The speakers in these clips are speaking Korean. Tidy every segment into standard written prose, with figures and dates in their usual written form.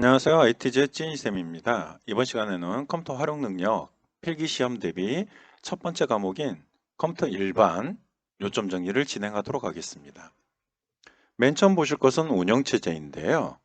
안녕하세요. ITJ 찐이쌤입니다. 이번 시간에는 컴퓨터 활용 능력 필기 시험 대비 첫 번째 과목인 컴퓨터 일반 요점 정리를 진행하도록 하겠습니다. 맨 처음 보실 것은 운영체제인데요.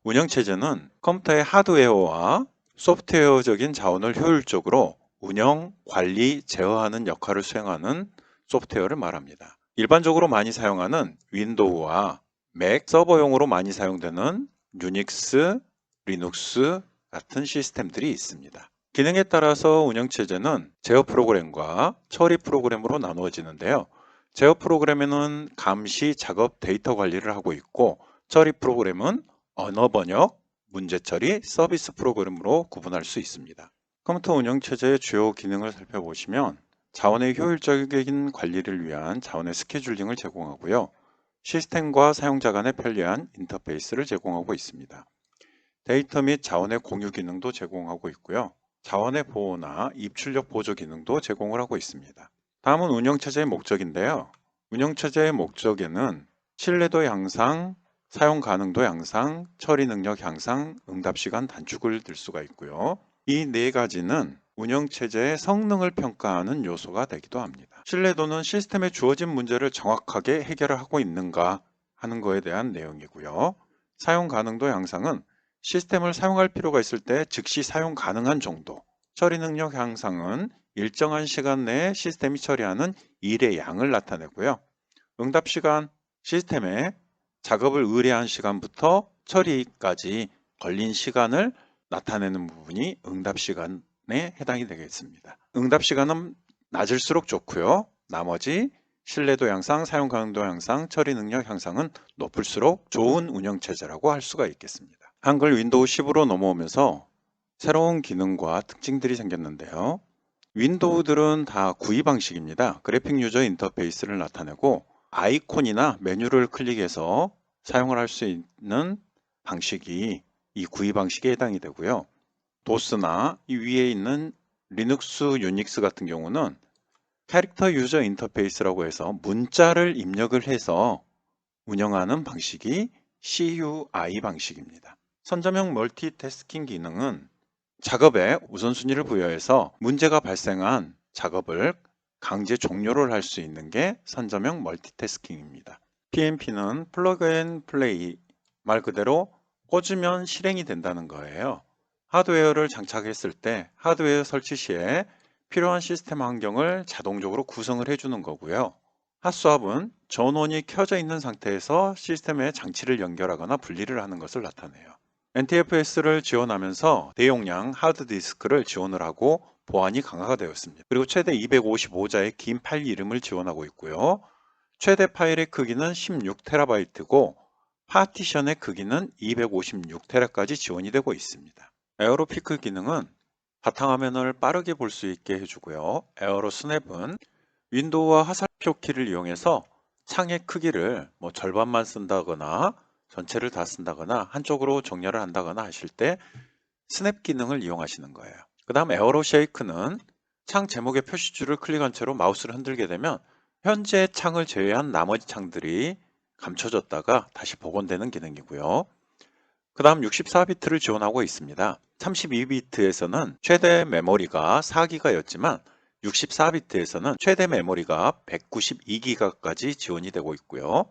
운영체제는 컴퓨터의 하드웨어와 소프트웨어적인 자원을 효율적으로 운영, 관리, 제어하는 역할을 수행하는 소프트웨어를 말합니다. 일반적으로 많이 사용하는 윈도우와 맥 서버용으로 많이 사용되는 유닉스, 리눅스 같은 시스템들이 있습니다. 기능에 따라서 운영체제는 제어 프로그램과 처리 프로그램으로 나누어지는데요. 제어 프로그램에는 감시, 작업, 데이터 관리를 하고 있고 처리 프로그램은 언어 번역, 문제 처리, 서비스 프로그램으로 구분할 수 있습니다. 컴퓨터 운영체제의 주요 기능을 살펴보시면 자원의 효율적인 관리를 위한 자원의 스케줄링을 제공하고요. 시스템과 사용자 간의 편리한 인터페이스를 제공하고 있습니다. 데이터 및 자원의 공유 기능도 제공하고 있고요. 자원의 보호나 입출력 보조 기능도 제공을 하고 있습니다. 다음은 운영체제의 목적인데요. 운영체제의 목적에는 신뢰도 향상, 사용 가능도 향상, 처리 능력 향상, 응답 시간 단축을 들 수가 있고요. 이 네 가지는 운영체제의 성능을 평가하는 요소가 되기도 합니다. 신뢰도는 시스템에 주어진 문제를 정확하게 해결을 하고 있는가 하는 거에 대한 내용이고요. 사용 가능도 향상은 시스템을 사용할 필요가 있을 때 즉시 사용 가능한 정도, 처리 능력 향상은 일정한 시간 내에 시스템이 처리하는 일의 양을 나타내고요. 응답 시간, 시스템에 작업을 의뢰한 시간부터 처리까지 걸린 시간을 나타내는 부분이 응답 시간에 해당이 되겠습니다. 응답 시간은 낮을수록 좋고요. 나머지 신뢰도 향상, 사용 가능도 향상, 처리 능력 향상은 높을수록 좋은 운영체제라고 할 수가 있겠습니다. 한글 윈도우 10으로 넘어오면서 새로운 기능과 특징들이 생겼는데요. 윈도우들은 다 구이 방식입니다. 그래픽 유저 인터페이스를 나타내고 아이콘이나 메뉴를 클릭해서 사용을 할 수 있는 방식이 이 구이 방식에 해당이 되고요. 도스나 이 위에 있는 리눅스, 유닉스 같은 경우는 캐릭터 유저 인터페이스라고 해서 문자를 입력을 해서 운영하는 방식이 CUI 방식입니다. 선점형 멀티태스킹 기능은 작업에 우선순위를 부여해서 문제가 발생한 작업을 강제 종료를 할 수 있는 게 선점형 멀티태스킹입니다. PMP는 플러그 앤 플레이, 말 그대로 꽂으면 실행이 된다는 거예요. 하드웨어를 장착했을 때 하드웨어 설치 시에 필요한 시스템 환경을 자동적으로 구성을 해주는 거고요. 핫스왑은 전원이 켜져 있는 상태에서 시스템에 장치를 연결하거나 분리를 하는 것을 나타내요. NTFS를 지원하면서 대용량 하드디스크를 지원을 하고 보안이 강화가 되었습니다. 그리고 최대 255자의 긴 파일 이름을 지원하고 있고요. 최대 파일의 크기는 16TB고 파티션의 크기는 256TB까지 지원이 되고 있습니다. 에어로피크 기능은 바탕화면을 빠르게 볼 수 있게 해주고요. 에어로 스냅은 윈도우와 화살표 키를 이용해서 창의 크기를 절반만 쓴다거나 전체를 다 쓴다거나 한쪽으로 정렬을 한다거나 하실 때 스냅 기능을 이용하시는 거예요. 그 다음 에어로 쉐이크는 창 제목의 표시줄을 클릭한 채로 마우스를 흔들게 되면 현재 창을 제외한 나머지 창들이 감춰졌다가 다시 복원되는 기능이고요. 그 다음 64비트를 지원하고 있습니다. 32비트에서는 최대 메모리가 4기가였지만 64비트에서는 최대 메모리가 192기가까지 지원이 되고 있고요.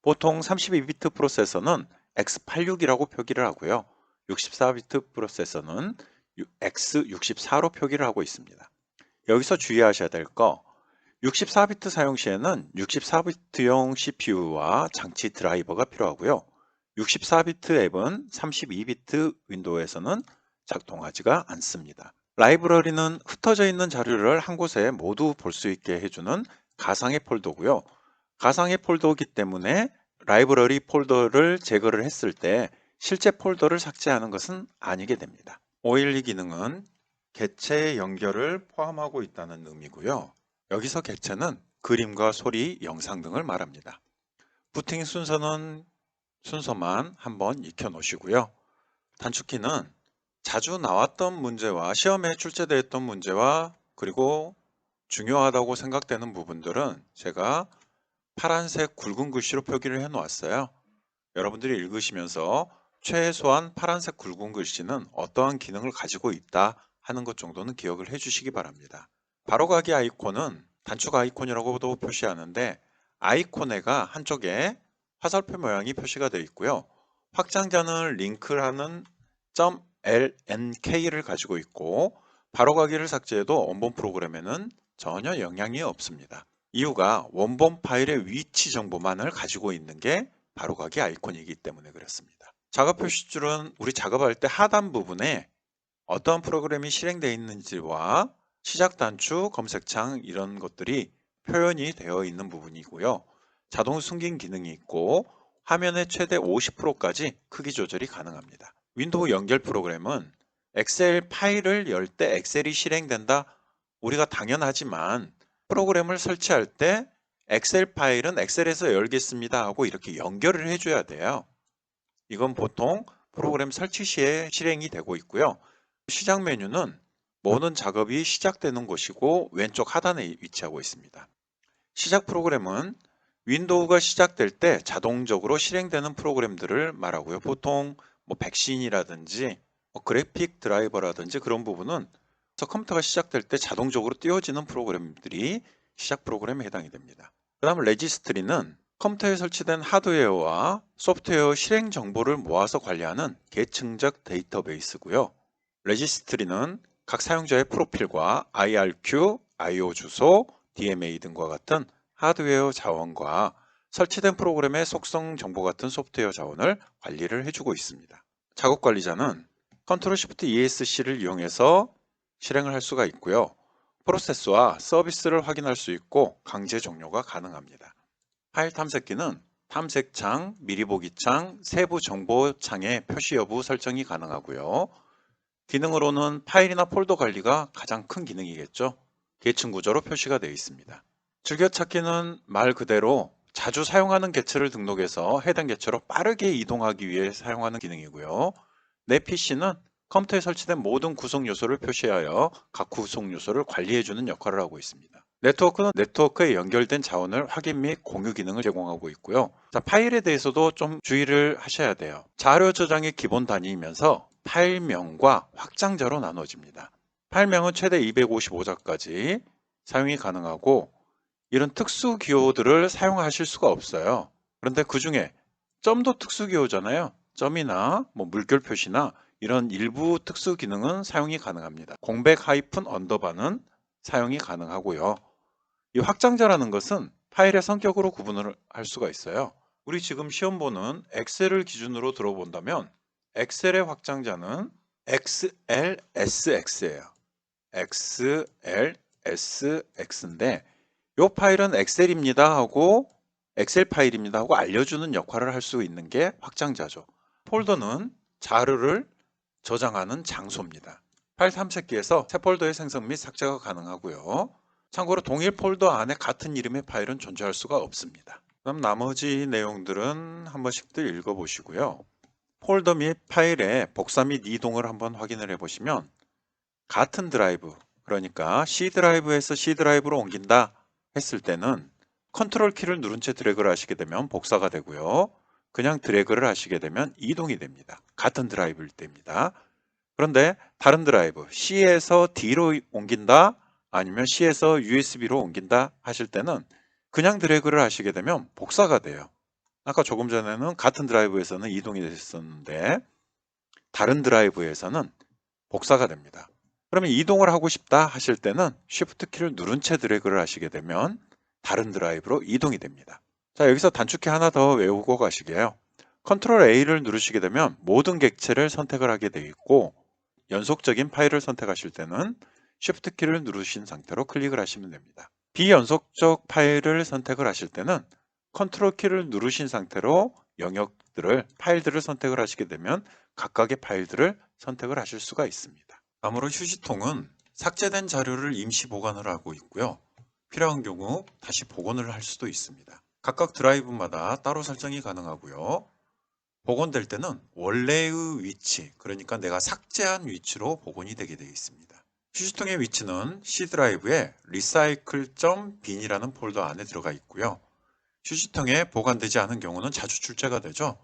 보통 32비트 프로세서는 X86이라고 표기를 하고요. 64비트 프로세서는 X64로 표기를 하고 있습니다. 여기서 주의하셔야 될 거, 64비트 사용 시에는 64비트용 CPU와 장치 드라이버가 필요하고요. 64비트 앱은 32비트 윈도우에서는 작동하지가 않습니다. 라이브러리는 흩어져 있는 자료를 한 곳에 모두 볼 수 있게 해주는 가상의 폴더고요. 가상의 폴더이기 때문에 라이브러리 폴더를 제거를 했을 때 실제 폴더를 삭제하는 것은 아니게 됩니다. 512 기능은 객체의 연결을 포함하고 있다는 의미고요. 여기서 객체는 그림과 소리, 영상 등을 말합니다. 부팅 순서는 순서만 한번 익혀 놓으시고요. 단축키는 자주 나왔던 문제와 시험에 출제되었던 문제와 그리고 중요하다고 생각되는 부분들은 제가 파란색 굵은 글씨로 표기를 해 놓았어요. 여러분들이 읽으시면서 최소한 파란색 굵은 글씨는 어떠한 기능을 가지고 있다 하는 것 정도는 기억을 해 주시기 바랍니다. 바로가기 아이콘은 단축 아이콘이라고도 표시하는데 아이콘에가 한쪽에 화살표 모양이 표시가 되어 있고요. 확장자는 링크라는 .lnk를 가지고 있고 바로가기를 삭제해도 원본 프로그램에는 전혀 영향이 없습니다. 이유가 원본 파일의 위치 정보만을 가지고 있는 게 바로가기 아이콘이기 때문에 그렇습니다. 작업 표시줄은 우리 작업할 때 하단 부분에 어떤 프로그램이 실행되어 있는지와 시작 단추, 검색창 이런 것들이 표현이 되어 있는 부분이고요. 자동 숨긴 기능이 있고 화면의 최대 50%까지 크기 조절이 가능합니다. 윈도우 연결 프로그램은 엑셀 파일을 열 때 엑셀이 실행된다. 우리가 당연하지만 프로그램을 설치할 때 엑셀 파일은 엑셀에서 열겠습니다 하고 이렇게 연결을 해줘야 돼요. 이건 보통 프로그램 설치 시에 실행이 되고 있고요. 시작 메뉴는 모든 작업이 시작되는 곳이고 왼쪽 하단에 위치하고 있습니다. 시작 프로그램은 윈도우가 시작될 때 자동적으로 실행되는 프로그램들을 말하고요. 보통 백신이라든지 그래픽 드라이버라든지 그런 부분은 컴퓨터가 시작될 때 자동적으로 띄워지는 프로그램들이 시작 프로그램에 해당이 됩니다. 그 다음 레지스트리는 컴퓨터에 설치된 하드웨어와 소프트웨어 실행 정보를 모아서 관리하는 계층적 데이터베이스고요. 레지스트리는 각 사용자의 프로필과 IRQ, IO 주소, DMA 등과 같은 하드웨어 자원과 설치된 프로그램의 속성 정보 같은 소프트웨어 자원을 관리를 해주고 있습니다. 작업 관리자는 Ctrl Shift ESC를 이용해서 실행을 할 수가 있고요. 프로세스와 서비스를 확인할 수 있고 강제 종료가 가능합니다. 파일 탐색기는 탐색창, 미리 보기 창, 세부 정보 창의 표시 여부 설정이 가능하고요. 기능으로는 파일이나 폴더 관리가 가장 큰 기능이겠죠. 계층 구조로 표시가 되어 있습니다. 즐겨찾기는 말 그대로 자주 사용하는 개체를 등록해서 해당 개체로 빠르게 이동하기 위해 사용하는 기능이고요. 내 PC는 컴퓨터에 설치된 모든 구성 요소를 표시하여 각 구성 요소를 관리해주는 역할을 하고 있습니다. 네트워크는 네트워크에 연결된 자원을 확인 및 공유 기능을 제공하고 있고요. 자, 파일에 대해서도 좀 주의를 하셔야 돼요. 자료 저장의 기본 단위이면서 파일명과 확장자로 나눠집니다. 파일명은 최대 255자까지 사용이 가능하고 이런 특수 기호들을 사용하실 수가 없어요. 그런데 그 중에 점도 특수 기호잖아요. 점이나 물결 표시나 이런 일부 특수 기능은 사용이 가능합니다. 공백 하이픈 언더바는 사용이 가능하고요. 이 확장자라는 것은 파일의 성격으로 구분을 할 수가 있어요. 우리 지금 시험 보는 엑셀을 기준으로 들어본다면 엑셀의 확장자는 XLSX예요. XLSX인데 이 파일은 엑셀입니다 하고 엑셀 파일입니다 하고 알려주는 역할을 할 수 있는 게 확장자죠. 폴더는 자료를 저장하는 장소입니다. 파일 탐색기에서 새 폴더의 생성 및 삭제가 가능하고요. 참고로 동일 폴더 안에 같은 이름의 파일은 존재할 수가 없습니다. 그럼 나머지 내용들은 한 번씩들 읽어보시고요. 폴더 및 파일의 복사 및 이동을 한번 확인을 해보시면 같은 드라이브, 그러니까 C 드라이브에서 C 드라이브로 옮긴다 했을 때는 컨트롤 키를 누른 채 드래그를 하시게 되면 복사가 되고요. 그냥 드래그를 하시게 되면 이동이 됩니다. 같은 드라이브일 때입니다. 그런데 다른 드라이브 C에서 D로 옮긴다 아니면 C에서 USB로 옮긴다 하실 때는 그냥 드래그를 하시게 되면 복사가 돼요. 아까 조금 전에는 같은 드라이브에서는 이동이 됐었는데 다른 드라이브에서는 복사가 됩니다. 그러면 이동을 하고 싶다 하실 때는 Shift 키를 누른 채 드래그를 하시게 되면 다른 드라이브로 이동이 됩니다. 자, 여기서 단축키 하나 더 외우고 가시게요. Ctrl A를 누르시게 되면 모든 객체를 선택을 하게 되어 있고 연속적인 파일을 선택하실 때는 Shift 키를 누르신 상태로 클릭을 하시면 됩니다. 비연속적 파일을 선택을 하실 때는 Ctrl 키를 누르신 상태로 영역들을, 파일들을 선택을 하시게 되면 각각의 파일들을 선택을 하실 수가 있습니다. 다음으로 휴지통은 삭제된 자료를 임시 보관을 하고 있고요. 필요한 경우 다시 복원을 할 수도 있습니다. 각각 드라이브마다 따로 설정이 가능하고요. 복원될 때는 원래의 위치, 그러니까 내가 삭제한 위치로 복원이 되게 되어 있습니다. 휴지통의 위치는 C 드라이브에 recycle.bin이라는 폴더 안에 들어가 있고요. 휴지통에 보관되지 않은 경우는 자주 출제가 되죠.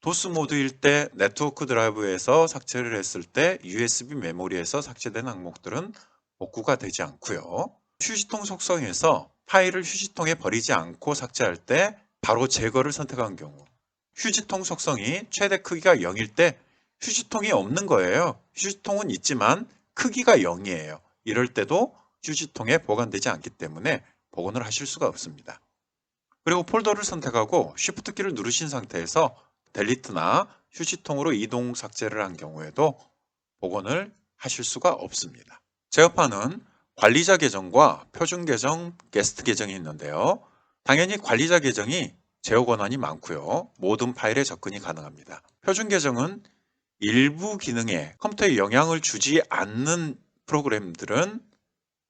도스 모드일 때 네트워크 드라이브에서 삭제를 했을 때 USB 메모리에서 삭제된 항목들은 복구가 되지 않고요. 휴지통 속성에서 파일을 휴지통에 버리지 않고 삭제할 때 바로 제거를 선택한 경우, 휴지통 속성이 최대 크기가 0일 때 휴지통이 없는 거예요. 휴지통은 있지만 크기가 0이에요. 이럴 때도 휴지통에 보관되지 않기 때문에 복원을 하실 수가 없습니다. 그리고 폴더를 선택하고 Shift 키를 누르신 상태에서 델리트나 휴지통으로 이동 삭제를 한 경우에도 복원을 하실 수가 없습니다. 제어판은 관리자 계정과 표준 계정, 게스트 계정이 있는데요. 당연히 관리자 계정이 제어 권한이 많고요. 모든 파일에 접근이 가능합니다. 표준 계정은 일부 기능에 컴퓨터에 영향을 주지 않는 프로그램들은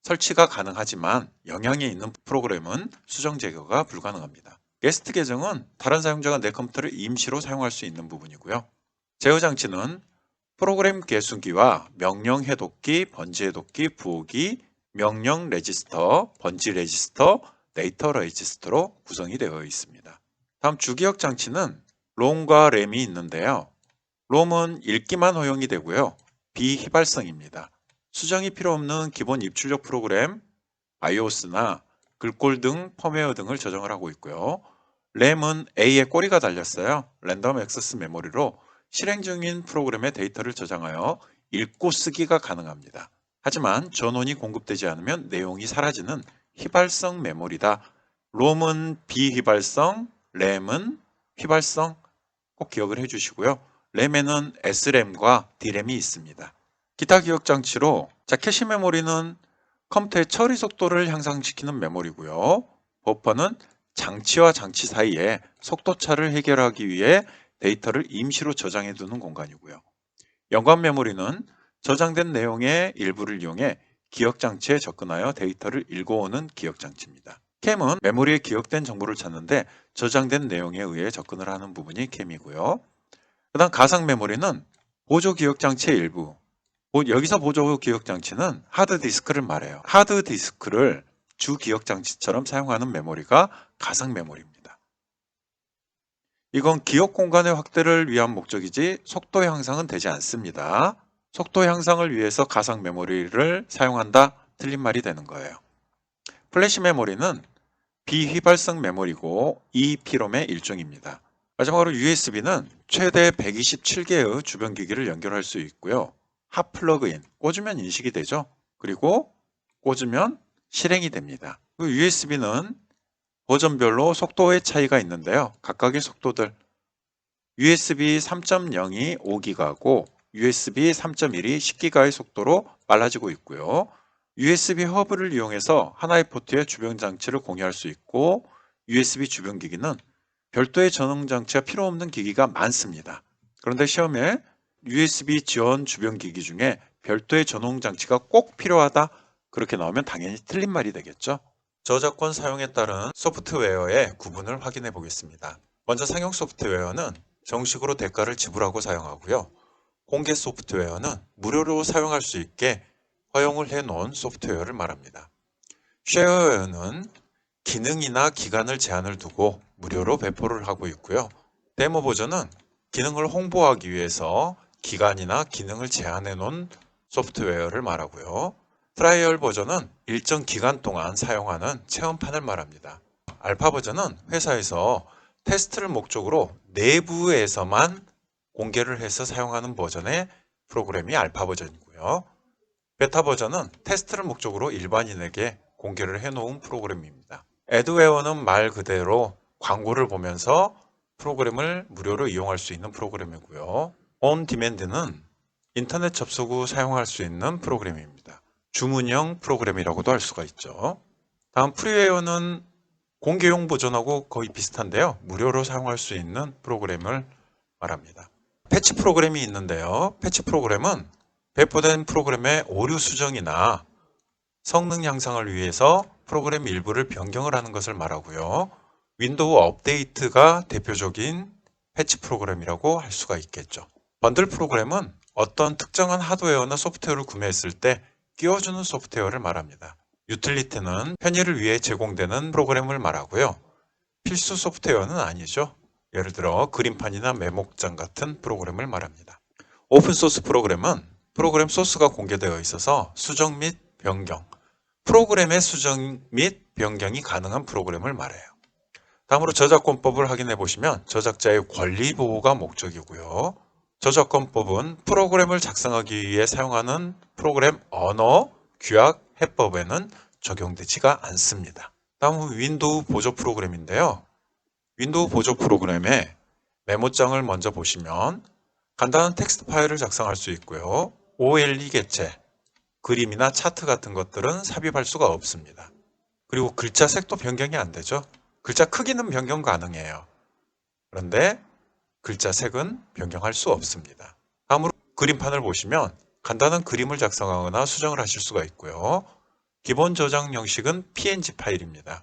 설치가 가능하지만 영향이 있는 프로그램은 수정 제거가 불가능합니다. 게스트 계정은 다른 사용자가 내 컴퓨터를 임시로 사용할 수 있는 부분이고요. 제어 장치는 프로그램 개수기와 명령 해독기, 번지 해독기, 부호기, 명령 레지스터, 번지 레지스터, 데이터 레지스터로 구성이 되어 있습니다. 다음 주기억 장치는 롬과 램이 있는데요. 롬은 읽기만 허용이 되고요. 비휘발성입니다. 수정이 필요 없는 기본 입출력 프로그램, iOS나 글꼴 등 펌웨어 등을 저장을 하고 있고요. 램은 A에 꼬리가 달렸어요. 랜덤 액세스 메모리로 실행 중인 프로그램의 데이터를 저장하여 읽고 쓰기가 가능합니다. 하지만 전원이 공급되지 않으면 내용이 사라지는 휘발성 메모리다. 롬은 비휘발성, 램은 휘발성 꼭 기억을 해주시고요. 램에는 SRAM과 D램이 있습니다. 기타 기억 장치로 캐시 메모리는 컴퓨터의 처리 속도를 향상시키는 메모리고요. 버퍼는 장치와 장치 사이에 속도 차를 해결하기 위해 데이터를 임시로 저장해 두는 공간이고요. 연관 메모리는 저장된 내용의 일부를 이용해 기억 장치에 접근하여 데이터를 읽어오는 기억 장치입니다. 캠은 메모리에 기억된 정보를 찾는데 저장된 내용에 의해 접근을 하는 부분이 캠이고요. 그 다음 가상 메모리는 보조 기억 장치의 일부, 여기서 보조 기억 장치는 하드디스크를 말해요. 하드디스크를 주 기억 장치처럼 사용하는 메모리가 가상 메모리입니다. 이건 기억 공간의 확대를 위한 목적이지 속도 향상은 되지 않습니다. 속도 향상을 위해서 가상 메모리를 사용한다? 틀린 말이 되는 거예요. 플래시 메모리는 비휘발성 메모리고 EEPROM의 일종입니다. 마지막으로 USB는 최대 127개의 주변 기기를 연결할 수 있고요. 핫 플러그인, 꽂으면 인식이 되죠. 그리고 꽂으면 실행이 됩니다. USB는 버전별로 속도의 차이가 있는데요. 각각의 속도들 USB 3.0이 5기가고 USB 3.1이 10기가의 속도로 빨라지고 있고요. USB 허브를 이용해서 하나의 포트에 주변 장치를 공유할 수 있고 USB 주변 기기는 별도의 전원 장치가 필요 없는 기기가 많습니다. 그런데 시험에 USB 지원 주변 기기 중에 별도의 전원 장치가 꼭 필요하다 그렇게 나오면 당연히 틀린 말이 되겠죠. 저작권 사용에 따른 소프트웨어의 구분을 확인해 보겠습니다. 먼저 상용 소프트웨어는 정식으로 대가를 지불하고 사용하고요. 공개 소프트웨어는 무료로 사용할 수 있게 허용을 해 놓은 소프트웨어를 말합니다. 쉐어웨어는 기능이나 기간을 제한을 두고 무료로 배포를 하고 있고요. 데모 버전은 기능을 홍보하기 위해서 기간이나 기능을 제한해 놓은 소프트웨어를 말하고요. 트라이얼 버전은 일정 기간 동안 사용하는 체험판을 말합니다. 알파 버전은 회사에서 테스트를 목적으로 내부에서만 공개를 해서 사용하는 버전의 프로그램이 알파 버전이고요. 베타 버전은 테스트를 목적으로 일반인에게 공개를 해놓은 프로그램입니다. 애드웨어는 말 그대로 광고를 보면서 프로그램을 무료로 이용할 수 있는 프로그램이고요. On Demand는 인터넷 접속 후 사용할 수 있는 프로그램입니다. 주문형 프로그램이라고도 할 수가 있죠. 다음 프리웨어는 공개용 버전하고 거의 비슷한데요. 무료로 사용할 수 있는 프로그램을 말합니다. 패치 프로그램이 있는데요. 패치 프로그램은 배포된 프로그램의 오류 수정이나 성능 향상을 위해서 프로그램 일부를 변경을 하는 것을 말하고요. 윈도우 업데이트가 대표적인 패치 프로그램이라고 할 수가 있겠죠. 번들 프로그램은 어떤 특정한 하드웨어나 소프트웨어를 구매했을 때 끼워주는 소프트웨어를 말합니다. 유틸리티는 편의를 위해 제공되는 프로그램을 말하고요. 필수 소프트웨어는 아니죠. 예를 들어 그림판이나 메모장 같은 프로그램을 말합니다. 오픈소스 프로그램은 프로그램 소스가 공개되어 있어서 수정 및 변경, 프로그램의 수정 및 변경이 가능한 프로그램을 말해요. 다음으로 저작권법을 확인해 보시면 저작자의 권리 보호가 목적이고요. 저작권법은 프로그램을 작성하기 위해 사용하는 프로그램 언어, 규약, 해법에는 적용되지가 않습니다. 다음은 윈도우 보조 프로그램인데요. 윈도우 보조 프로그램의 메모장을 먼저 보시면 간단한 텍스트 파일을 작성할 수 있고요. OLE 개체, 그림이나 차트 같은 것들은 삽입할 수가 없습니다. 그리고 글자 색도 변경이 안 되죠. 글자 크기는 변경 가능해요. 그런데 글자 색은 변경할 수 없습니다. 다음으로 그림판을 보시면 간단한 그림을 작성하거나 수정을 하실 수가 있고요. 기본 저장 형식은 PNG 파일입니다.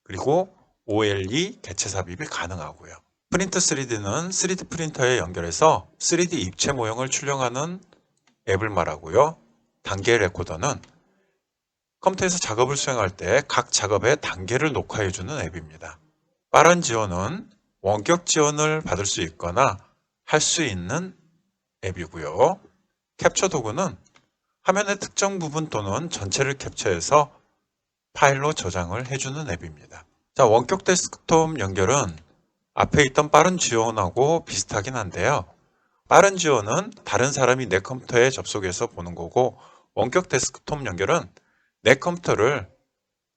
그리고 OLE 개체 삽입이 가능하고요. 프린트 3D는 3D 프린터에 연결해서 3D 입체 모형을 출력하는 앱을 말하고요. 단계 레코더는 컴퓨터에서 작업을 수행할 때 각 작업의 단계를 녹화해주는 앱입니다. 빠른 지원은 원격 지원을 받을 수 있거나 할 수 있는 앱이고요. 캡처 도구는 화면의 특정 부분 또는 전체를 캡처해서 파일로 저장을 해주는 앱입니다. 자, 원격 데스크톱 연결은 앞에 있던 빠른 지원하고 비슷하긴 한데요. 빠른 지원은 다른 사람이 내 컴퓨터에 접속해서 보는 거고, 원격 데스크톱 연결은 내 컴퓨터를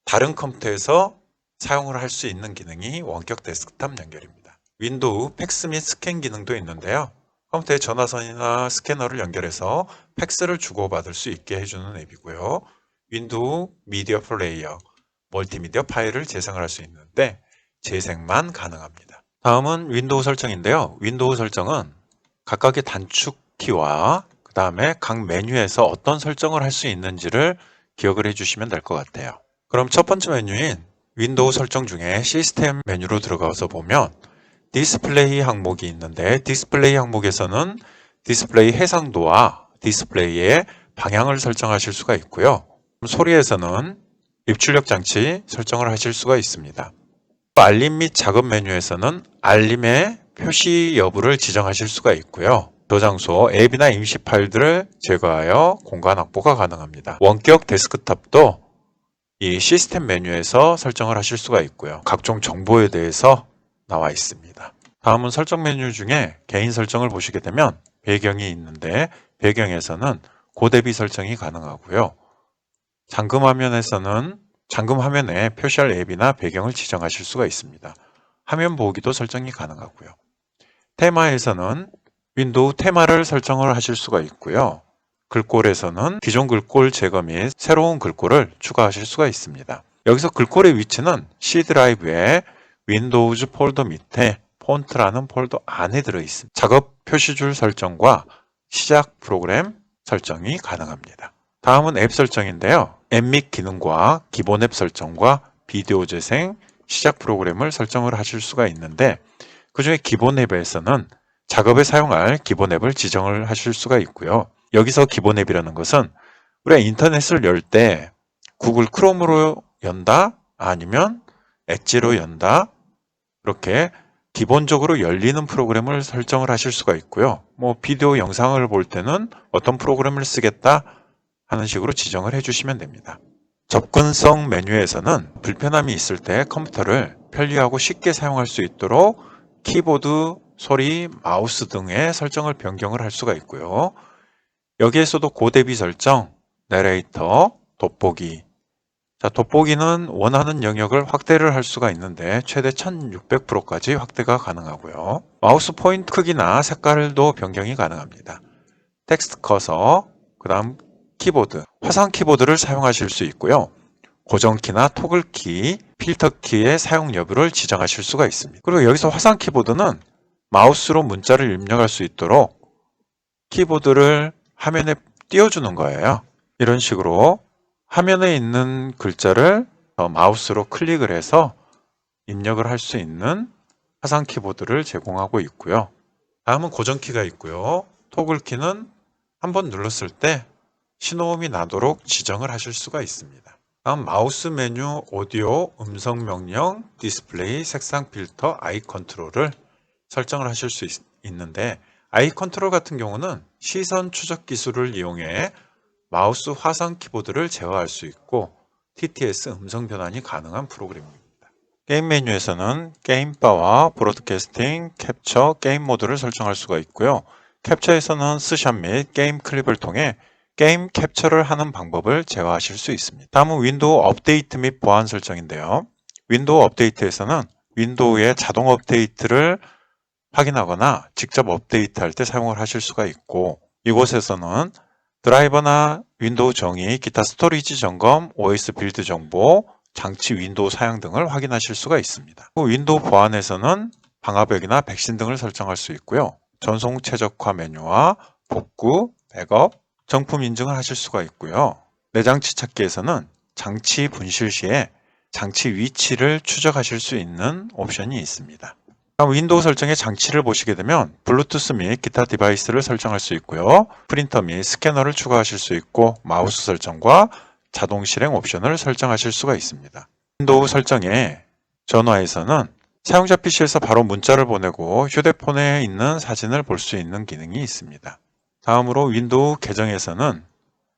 다른 컴퓨터에서 사용을 할 수 있는 기능이 원격 데스크탑 연결입니다. 윈도우 팩스 및 스캔 기능도 있는데요. 컴퓨터에 전화선이나 스캐너를 연결해서 팩스를 주고받을 수 있게 해주는 앱이고요. 윈도우 미디어 플레이어, 멀티미디어 파일을 재생을 할 수 있는데 재생만 가능합니다. 다음은 윈도우 설정인데요. 윈도우 설정은 각각의 단축키와 그 다음에 각 메뉴에서 어떤 설정을 할 수 있는지를 기억을 해주시면 될 것 같아요. 그럼 첫 번째 메뉴인 윈도우 설정 중에 시스템 메뉴로 들어가서 보면 디스플레이 항목이 있는데 디스플레이 항목에서는 디스플레이 해상도와 디스플레이의 방향을 설정하실 수가 있고요. 소리에서는 입출력 장치 설정을 하실 수가 있습니다. 알림 및 작업 메뉴에서는 알림의 표시 여부를 지정하실 수가 있고요. 저장소, 앱이나 임시 파일들을 제거하여 공간 확보가 가능합니다. 원격 데스크탑도 이 시스템 메뉴에서 설정을 하실 수가 있고요. 각종 정보에 대해서 나와 있습니다. 다음은 설정 메뉴 중에 개인 설정을 보시게 되면 배경이 있는데 배경에서는 고대비 설정이 가능하고요. 잠금 화면에서는 잠금 화면에 표시할 앱이나 배경을 지정하실 수가 있습니다. 화면 보기도 설정이 가능하고요. 테마에서는 윈도우 테마를 설정을 하실 수가 있고요. 글꼴에서는 기존 글꼴 제거 및 새로운 글꼴을 추가하실 수가 있습니다. 여기서 글꼴의 위치는 C 드라이브에 윈도우즈 폴더 밑에 폰트라는 폴더 안에 들어있습니다. 작업 표시줄 설정과 시작 프로그램 설정이 가능합니다. 다음은 앱 설정인데요. 앱 및 기능과 기본 앱 설정과 비디오 재생, 시작 프로그램을 설정을 하실 수가 있는데 그 중에 기본 앱에서는 작업에 사용할 기본 앱을 지정을 하실 수가 있고요. 여기서 기본 앱이라는 것은 우리가 인터넷을 열 때 구글 크롬으로 연다 아니면 엣지로 연다 이렇게 기본적으로 열리는 프로그램을 설정을 하실 수가 있고요. 비디오 영상을 볼 때는 어떤 프로그램을 쓰겠다 하는 식으로 지정을 해주시면 됩니다. 접근성 메뉴에서는 불편함이 있을 때 컴퓨터를 편리하고 쉽게 사용할 수 있도록 키보드, 소리, 마우스 등의 설정을 변경을 할 수가 있고요. 여기에서도 고대비 설정, 내레이터, 돋보기. 자, 돋보기는 원하는 영역을 확대를 할 수가 있는데 최대 1600%까지 확대가 가능하고요. 마우스 포인트 크기나 색깔도 변경이 가능합니다. 텍스트 커서, 그 다음 키보드, 화상 키보드를 사용하실 수 있고요. 고정키나 토글키, 필터키의 사용 여부를 지정하실 수가 있습니다. 그리고 여기서 화상 키보드는 마우스로 문자를 입력할 수 있도록 키보드를 화면에 띄워주는 거예요. 이런 식으로 화면에 있는 글자를 마우스로 클릭을 해서 입력을 할 수 있는 화상 키보드를 제공하고 있고요. 다음은 고정키가 있고요. 토글키는 한번 눌렀을 때 신호음이 나도록 지정을 하실 수가 있습니다. 다음 마우스 메뉴, 오디오, 음성 명령, 디스플레이, 색상 필터, 아이 컨트롤을 설정을 하실 수 있는데 아이 컨트롤 같은 경우는 시선 추적 기술을 이용해 마우스 화상 키보드를 제어할 수 있고 TTS 음성 변환이 가능한 프로그램입니다. 게임 메뉴에서는 게임바와 브로드캐스팅, 캡처, 게임 모드를 설정할 수가 있고요. 캡처에서는 스샷 및 게임 클립을 통해 게임 캡처를 하는 방법을 제어하실 수 있습니다. 다음은 윈도우 업데이트 및 보안 설정인데요. 윈도우 업데이트에서는 윈도우의 자동 업데이트를 확인하거나 직접 업데이트할 때 사용을 하실 수가 있고, 이곳에서는 드라이버나 윈도우 정의, 기타 스토리지 점검, OS 빌드 정보, 장치 윈도우 사양 등을 확인하실 수가 있습니다. 윈도우 보안에서는 방화벽이나 백신 등을 설정할 수 있고요. 전송 최적화 메뉴와 복구, 백업, 정품 인증을 하실 수가 있고요. 내장치 찾기에서는 장치 분실 시에 장치 위치를 추적하실 수 있는 옵션이 있습니다. 다음 윈도우 설정의 장치를 보시게 되면 블루투스 및 기타 디바이스를 설정할 수 있고요. 프린터 및 스캐너를 추가하실 수 있고 마우스 설정과 자동 실행 옵션을 설정하실 수가 있습니다. 윈도우 설정의 전화에서는 사용자 PC에서 바로 문자를 보내고 휴대폰에 있는 사진을 볼 수 있는 기능이 있습니다. 다음으로 윈도우 계정에서는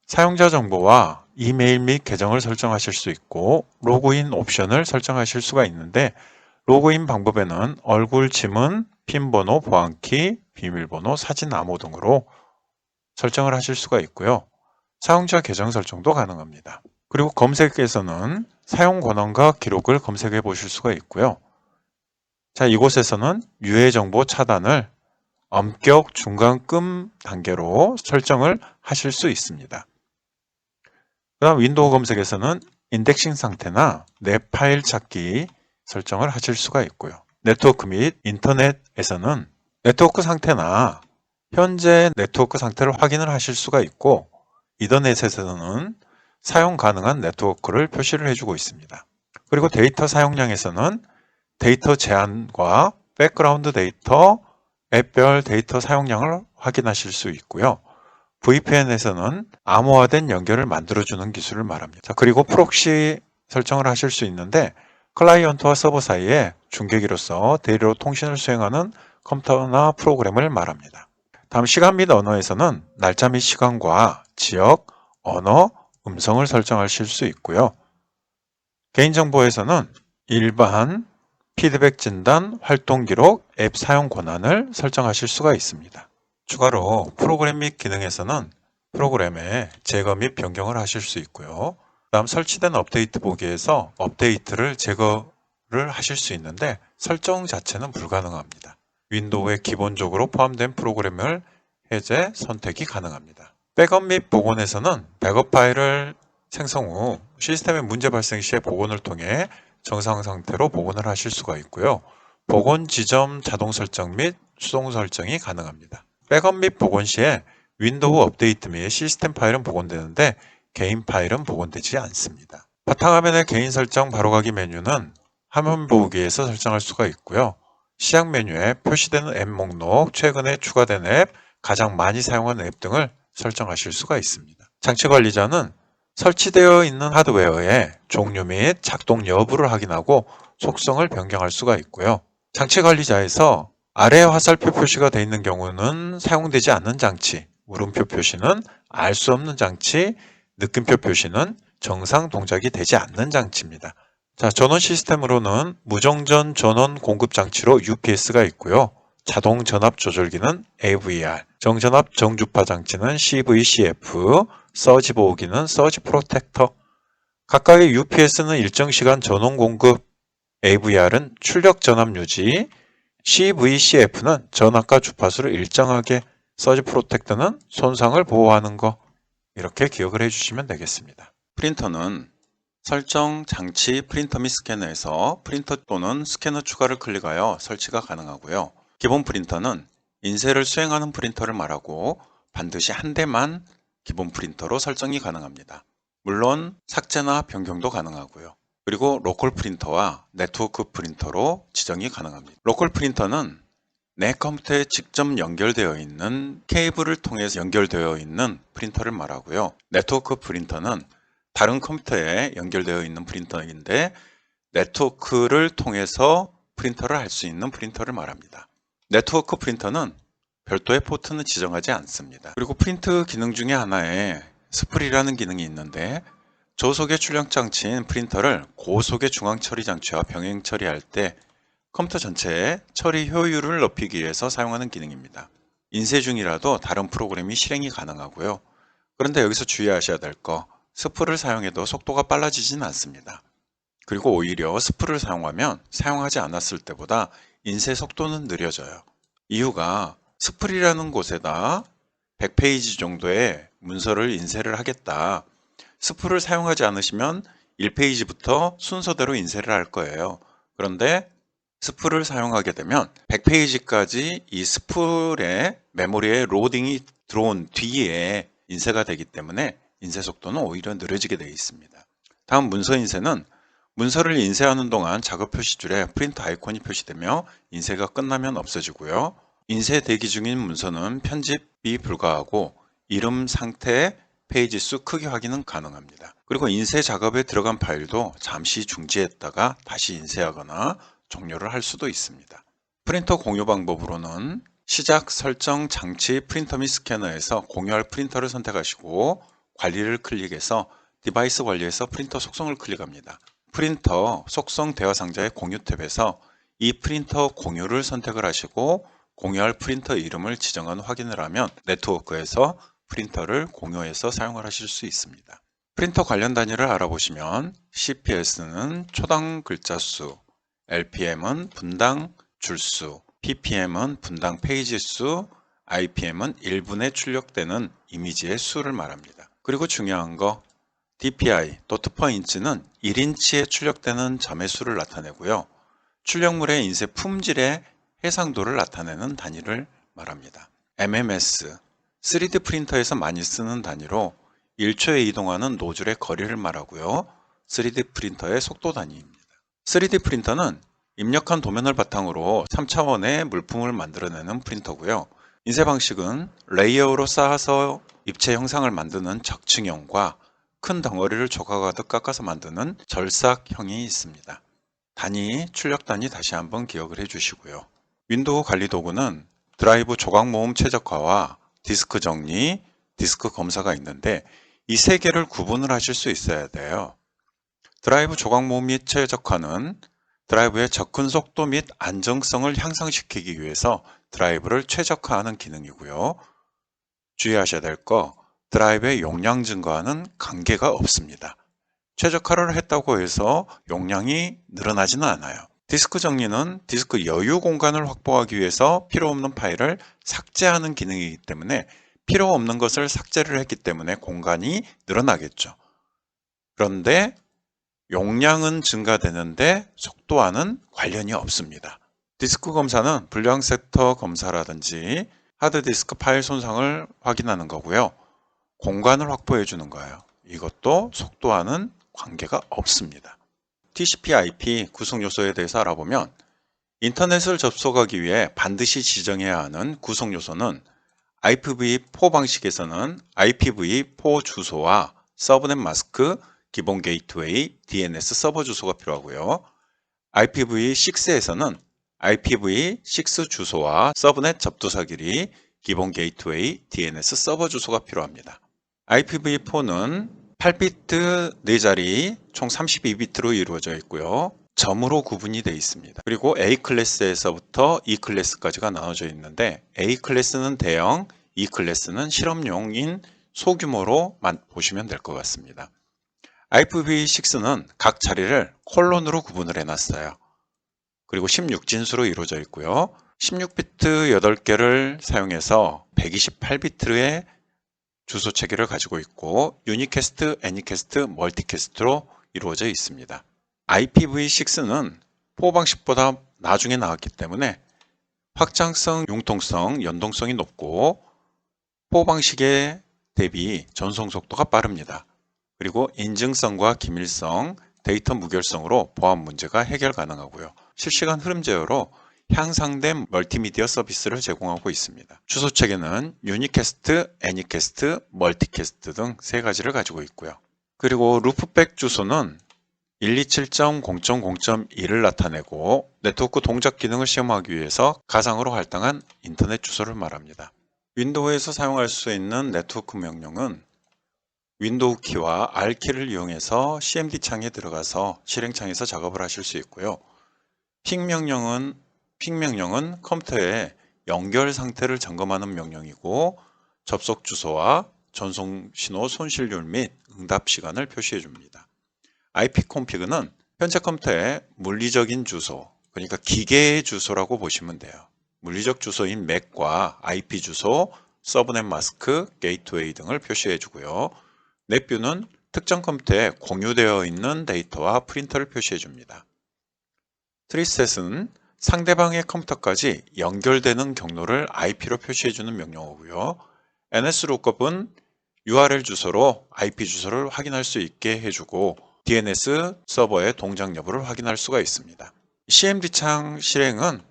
사용자 정보와 이메일 및 계정을 설정하실 수 있고 로그인 옵션을 설정하실 수가 있는데 로그인 방법에는 얼굴 지문, 핀 번호, 보안키, 비밀번호, 사진 암호 등으로 설정을 하실 수가 있고요. 사용자 계정 설정도 가능합니다. 그리고 검색에서는 사용 권한과 기록을 검색해 보실 수가 있고요. 자, 이곳에서는 유해 정보 차단을 엄격, 중간, 끔 단계로 설정을 하실 수 있습니다. 그다음 윈도우 검색에서는 인덱싱 상태나 내 파일 찾기 설정을 하실 수가 있고요. 네트워크 및 인터넷에서는 네트워크 상태나 현재 네트워크 상태를 확인을 하실 수가 있고 이더넷에서는 사용 가능한 네트워크를 표시를 해주고 있습니다. 그리고 데이터 사용량에서는 데이터 제한과 백그라운드 데이터, 앱별 데이터 사용량을 확인하실 수 있고요. VPN에서는 암호화된 연결을 만들어주는 기술을 말합니다. 자, 그리고 프록시 설정을 하실 수 있는데 클라이언트와 서버 사이에 중계기로서 대리로 통신을 수행하는 컴퓨터나 프로그램을 말합니다. 다음 시간 및 언어에서는 날짜 및 시간과 지역, 언어, 음성을 설정하실 수 있고요. 개인정보에서는 일반, 피드백 진단, 활동 기록, 앱 사용 권한을 설정하실 수가 있습니다. 추가로 프로그램 및 기능에서는 프로그램의 제거 및 변경을 하실 수 있고요. 다음 설치된 업데이트 보기에서 업데이트를 제거를 하실 수 있는데 설정 자체는 불가능합니다. 윈도우에 기본적으로 포함된 프로그램을 해제, 선택이 가능합니다. 백업 및 복원에서는 백업 파일을 생성 후 시스템에 문제 발생 시에 복원을 통해 정상 상태로 복원을 하실 수가 있고요. 복원 지점 자동 설정 및 수동 설정이 가능합니다. 백업 및 복원 시에 윈도우 업데이트 및 시스템 파일은 복원되는데 개인 파일은 복원되지 않습니다. 바탕화면의 개인 설정 바로가기 메뉴는 화면 보기에서 설정할 수가 있고요. 시작 메뉴에 표시되는 앱 목록, 최근에 추가된 앱, 가장 많이 사용하는 앱 등을 설정하실 수가 있습니다. 장치 관리자는 설치되어 있는 하드웨어의 종류 및 작동 여부를 확인하고 속성을 변경할 수가 있고요. 장치 관리자에서 아래 화살표 표시가 되어 있는 경우는 사용되지 않는 장치, 물음표 표시는 알 수 없는 장치, 느낌표 표시는 정상 동작이 되지 않는 장치입니다. 자, 전원 시스템으로는 무정전 전원 공급 장치로 UPS가 있고요. 자동 전압 조절기는 AVR, 정전압 정주파 장치는 CVCF, 서지 보호기는 서지 프로텍터. 각각의 UPS는 일정 시간 전원 공급, AVR은 출력 전압 유지, CVCF는 전압과 주파수를 일정하게, 서지 프로텍터는 손상을 보호하는 거, 이렇게 기억을 해주시면 되겠습니다. 프린터는 설정, 장치, 프린터 및 스캐너에서 프린터 또는 스캐너 추가를 클릭하여 설치가 가능하고요. 기본 프린터는 인쇄를 수행하는 프린터를 말하고 반드시 한 대만 기본 프린터로 설정이 가능합니다. 물론 삭제나 변경도 가능하고요. 그리고 로컬 프린터와 네트워크 프린터로 지정이 가능합니다. 로컬 프린터는 내 컴퓨터에 직접 연결되어 있는 케이블을 통해서 연결되어 있는 프린터를 말하고요. 네트워크 프린터는 다른 컴퓨터에 연결되어 있는 프린터인데 네트워크를 통해서 프린터를 할 수 있는 프린터를 말합니다. 네트워크 프린터는 별도의 포트는 지정하지 않습니다. 그리고 프린트 기능 중에 하나에 스플이라는 기능이 있는데 저속의 출력 장치인 프린터를 고속의 중앙 처리 장치와 병행 처리할 때 컴퓨터 전체의 처리 효율을 높이기 위해서 사용하는 기능입니다. 인쇄 중이라도 다른 프로그램이 실행이 가능하고요. 그런데 여기서 주의하셔야 될 거, 스프를 사용해도 속도가 빨라지진 않습니다. 그리고 오히려 스프를 사용하면 사용하지 않았을 때보다 인쇄 속도는 느려져요. 이유가 스프이라는 곳에다 100페이지 정도의 문서를 인쇄를 하겠다. 스프를 사용하지 않으시면 1페이지부터 순서대로 인쇄를 할 거예요. 그런데 스프를 사용하게 되면 100페이지까지 이 스프의 메모리에 로딩이 들어온 뒤에 인쇄가 되기 때문에 인쇄 속도는 오히려 느려지게 되어 있습니다. 다음 문서 인쇄는 문서를 인쇄하는 동안 작업 표시줄에 프린트 아이콘이 표시되며 인쇄가 끝나면 없어지고요. 인쇄 대기 중인 문서는 편집이 불가하고 이름, 상태, 페이지 수, 크기 확인은 가능합니다. 그리고 인쇄 작업에 들어간 파일도 잠시 중지했다가 다시 인쇄하거나 종료를 할 수도 있습니다. 프린터 공유 방법으로는 시작, 설정, 장치, 프린터 및 스캐너에서 공유할 프린터를 선택하시고 관리를 클릭해서 디바이스 관리에서 프린터 속성을 클릭합니다. 프린터 속성 대화 상자의 공유 탭에서 이 프린터 공유를 선택을 하시고 공유할 프린터 이름을 지정한 확인을 하면 네트워크에서 프린터를 공유해서 사용을 하실 수 있습니다. 프린터 관련 단위를 알아보시면 CPS는 초당 글자 수, LPM은 분당 줄수, ppm은 분당 페이지 수, IPM은 1분에 출력되는 이미지의 수를 말합니다. 그리고 중요한 거 DPI, 도트 퍼 인치는 1인치에 출력되는 점의 수를 나타내고요. 출력물의 인쇄 품질의 해상도를 나타내는 단위를 말합니다. MMS, 3D 프린터에서 많이 쓰는 단위로 1초에 이동하는 노즐의 거리를 말하고요. 3D 프린터의 속도 단위입니다. 3D 프린터는 입력한 도면을 바탕으로 3차원의 물품을 만들어내는 프린터고요. 인쇄 방식은 레이어로 쌓아서 입체 형상을 만드는 적층형과 큰 덩어리를 조각하듯 깎아서 만드는 절삭형이 있습니다. 단위, 출력 단위 다시 한번 기억을 해주시고요. 윈도우 관리 도구는 드라이브 조각 모음 최적화와 디스크 정리, 디스크 검사가 있는데 이 세 개를 구분을 하실 수 있어야 돼요. 드라이브 조각 모음 및 최적화는 드라이브의 접근 속도 및 안정성을 향상시키기 위해서 드라이브를 최적화하는 기능이고요. 주의하셔야 될 거, 드라이브의 용량 증가와는 관계가 없습니다. 최적화를 했다고 해서 용량이 늘어나지는 않아요. 디스크 정리는 디스크 여유 공간을 확보하기 위해서 필요 없는 파일을 삭제하는 기능이기 때문에 필요 없는 것을 삭제를 했기 때문에 공간이 늘어나겠죠. 그런데 용량은 증가되는데 속도와는 관련이 없습니다. 디스크 검사는 불량 섹터 검사라든지 하드디스크 파일 손상을 확인하는 거고요. 공간을 확보해 주는 거예요. 이것도 속도와는 관계가 없습니다. TCP/IP 구성 요소에 대해서 알아보면 인터넷을 접속하기 위해 반드시 지정해야 하는 구성 요소는 IPv4 방식에서는 IPv4 주소와 서브넷 마스크, 기본 게이트웨이, DNS 서버 주소가 필요하고요. IPv6에서는 IPv6 주소와 서브넷 접두사 길이, 기본 게이트웨이, DNS 서버 주소가 필요합니다. IPv4는 8비트 4자리 총 32비트로 이루어져 있고요. 점으로 구분이 되어 있습니다. 그리고 A 클래스에서부터 E 클래스까지가 나눠져 있는데 A 클래스는 대형, E 클래스는 실험용인 소규모로 보시면 될 것 같습니다. IPv6는 각 자리를 콜론으로 구분을 해놨어요. 그리고 16진수로 이루어져 있고요. 16비트 8개를 사용해서 128비트의 주소 체계를 가지고 있고 유니캐스트, 애니캐스트, 멀티캐스트로 이루어져 있습니다. IPv6는 4 방식보다 나중에 나왔기 때문에 확장성, 융통성, 연동성이 높고 4 방식에 대비 전송 속도가 빠릅니다. 그리고 인증성과 기밀성, 데이터 무결성으로 보안 문제가 해결 가능하고요. 실시간 흐름 제어로 향상된 멀티미디어 서비스를 제공하고 있습니다. 주소 체계는 유니캐스트, 애니캐스트, 멀티캐스트 등 3가지를 가지고 있고요. 그리고 루프백 주소는 127.0.0.1을 나타내고 네트워크 동작 기능을 시험하기 위해서 가상으로 할당한 인터넷 주소를 말합니다. 윈도우에서 사용할 수 있는 네트워크 명령은 윈도우 키와 R키를 이용해서 CMD 창에 들어가서 실행창에서 작업을 하실 수 있고요. 핑 명령은 컴퓨터의 연결 상태를 점검하는 명령이고 접속 주소와 전송 신호 손실률 및 응답 시간을 표시해 줍니다. ipconfig는 현재 컴퓨터의 물리적인 주소, 그러니까 기계의 주소라고 보시면 돼요. 물리적 주소인 MAC과 IP 주소, 서브넷 마스크, 게이트웨이 등을 표시해 주고요. 넷뷰는 특정 컴퓨터에 공유되어 있는 데이터와 프린터를 표시해 줍니다. 트리셋은 상대방의 컴퓨터까지 연결되는 경로를 IP로 표시해주는 명령어고요. NSLOOKUP은 URL 주소로 IP 주소를 확인할 수 있게 해주고 DNS 서버의 동작 여부를 확인할 수가 있습니다. CMD 창 실행은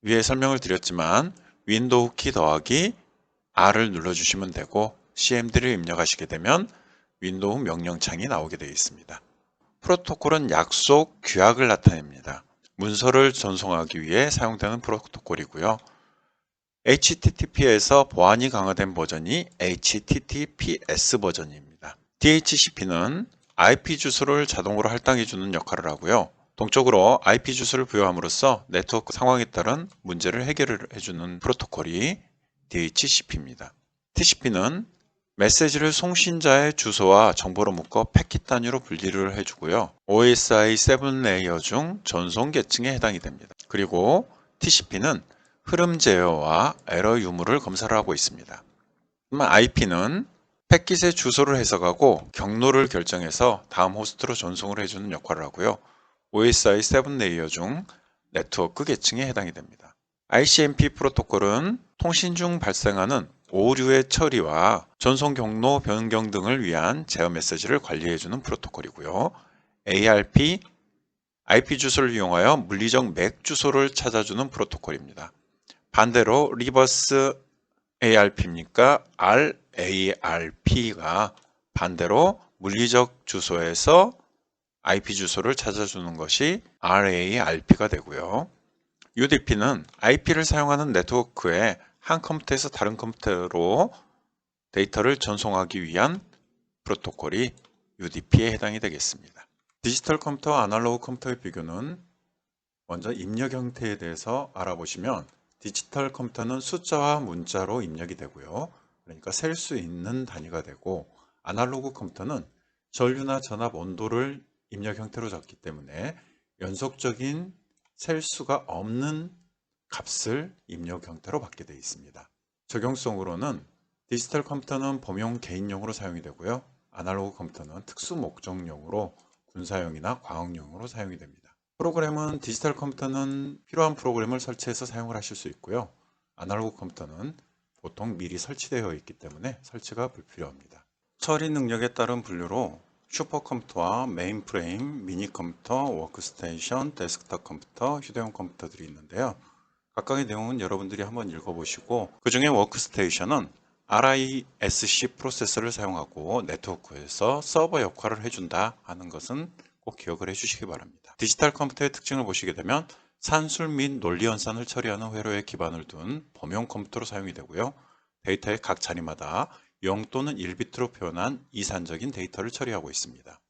위에 설명을 드렸지만 윈도우 키 더하기 R을 눌러주시면 되고 CMD를 입력하시게 되면 윈도우 명령창이 나오게 되어 있습니다. 프로토콜은 약속, 규약을 나타냅니다. 문서를 전송하기 위해 사용되는 프로토콜이고요. HTTP에서 보안이 강화된 버전이 HTTPS 버전입니다. DHCP는 IP 주소를 자동으로 할당해주는 역할을 하고요. 동적으로 IP 주소를 부여함으로써 네트워크 상황에 따른 문제를 해결해주는 프로토콜이 DHCP입니다. TCP는 메시지를 송신자의 주소와 정보로 묶어 패킷 단위로 분리를 해주고요. OSI 7 레이어 중 전송 계층에 해당이 됩니다. 그리고 TCP는 흐름 제어와 에러 유무를 검사를 하고 있습니다. IP는 패킷의 주소를 해석하고 경로를 결정해서 다음 호스트로 전송을 해주는 역할을 하고요. OSI 7 레이어 중 네트워크 계층에 해당이 됩니다. ICMP 프로토콜은 통신 중 발생하는 오류의 처리와 전송 경로 변경 등을 위한 제어 메시지를 관리해주는 프로토콜이고요. ARP, IP 주소를 이용하여 물리적 맥 주소를 찾아주는 프로토콜입니다. 반대로 리버스 ARP입니까? RARP가 반대로 물리적 주소에서 IP 주소를 찾아주는 것이 RARP가 되고요. UDP는 IP를 사용하는 네트워크에 한 컴퓨터에서 다른 컴퓨터로 데이터를 전송하기 위한 프로토콜이 UDP에 해당이 되겠습니다. 디지털 컴퓨터와 아날로그 컴퓨터의 비교는 먼저 입력 형태에 대해서 알아보시면 디지털 컴퓨터는 숫자와 문자로 입력이 되고요. 그러니까 셀 수 있는 단위가 되고 아날로그 컴퓨터는 전류나 전압, 온도를 입력 형태로 적기 때문에 연속적인 셀 수가 없는 값을 입력 형태로 받게 되어 있습니다. 적용성으로는 디지털 컴퓨터는 범용 개인용으로 사용이 되고요. 아날로그 컴퓨터는 특수 목적용으로 군사용이나 과학용으로 사용이 됩니다. 프로그램은 디지털 컴퓨터는 필요한 프로그램을 설치해서 사용을 하실 수 있고요. 아날로그 컴퓨터는 보통 미리 설치되어 있기 때문에 설치가 불필요합니다. 처리 능력에 따른 분류로 슈퍼컴퓨터와 메인프레임, 미니컴퓨터, 워크스테이션, 데스크톱 컴퓨터, 휴대용 컴퓨터들이 있는데요. 각각의 내용은 여러분들이 한번 읽어보시고 그 중에 워크스테이션은 RISC 프로세서를 사용하고 네트워크에서 서버 역할을 해준다 하는 것은 꼭 기억을 해주시기 바랍니다. 디지털 컴퓨터의 특징을 보시게 되면 산술 및 논리 연산을 처리하는 회로에 기반을 둔 범용 컴퓨터로 사용이 되고요. 데이터의 각 자리마다 0 또는 1비트로 표현한 이산적인 데이터를 처리하고 있습니다.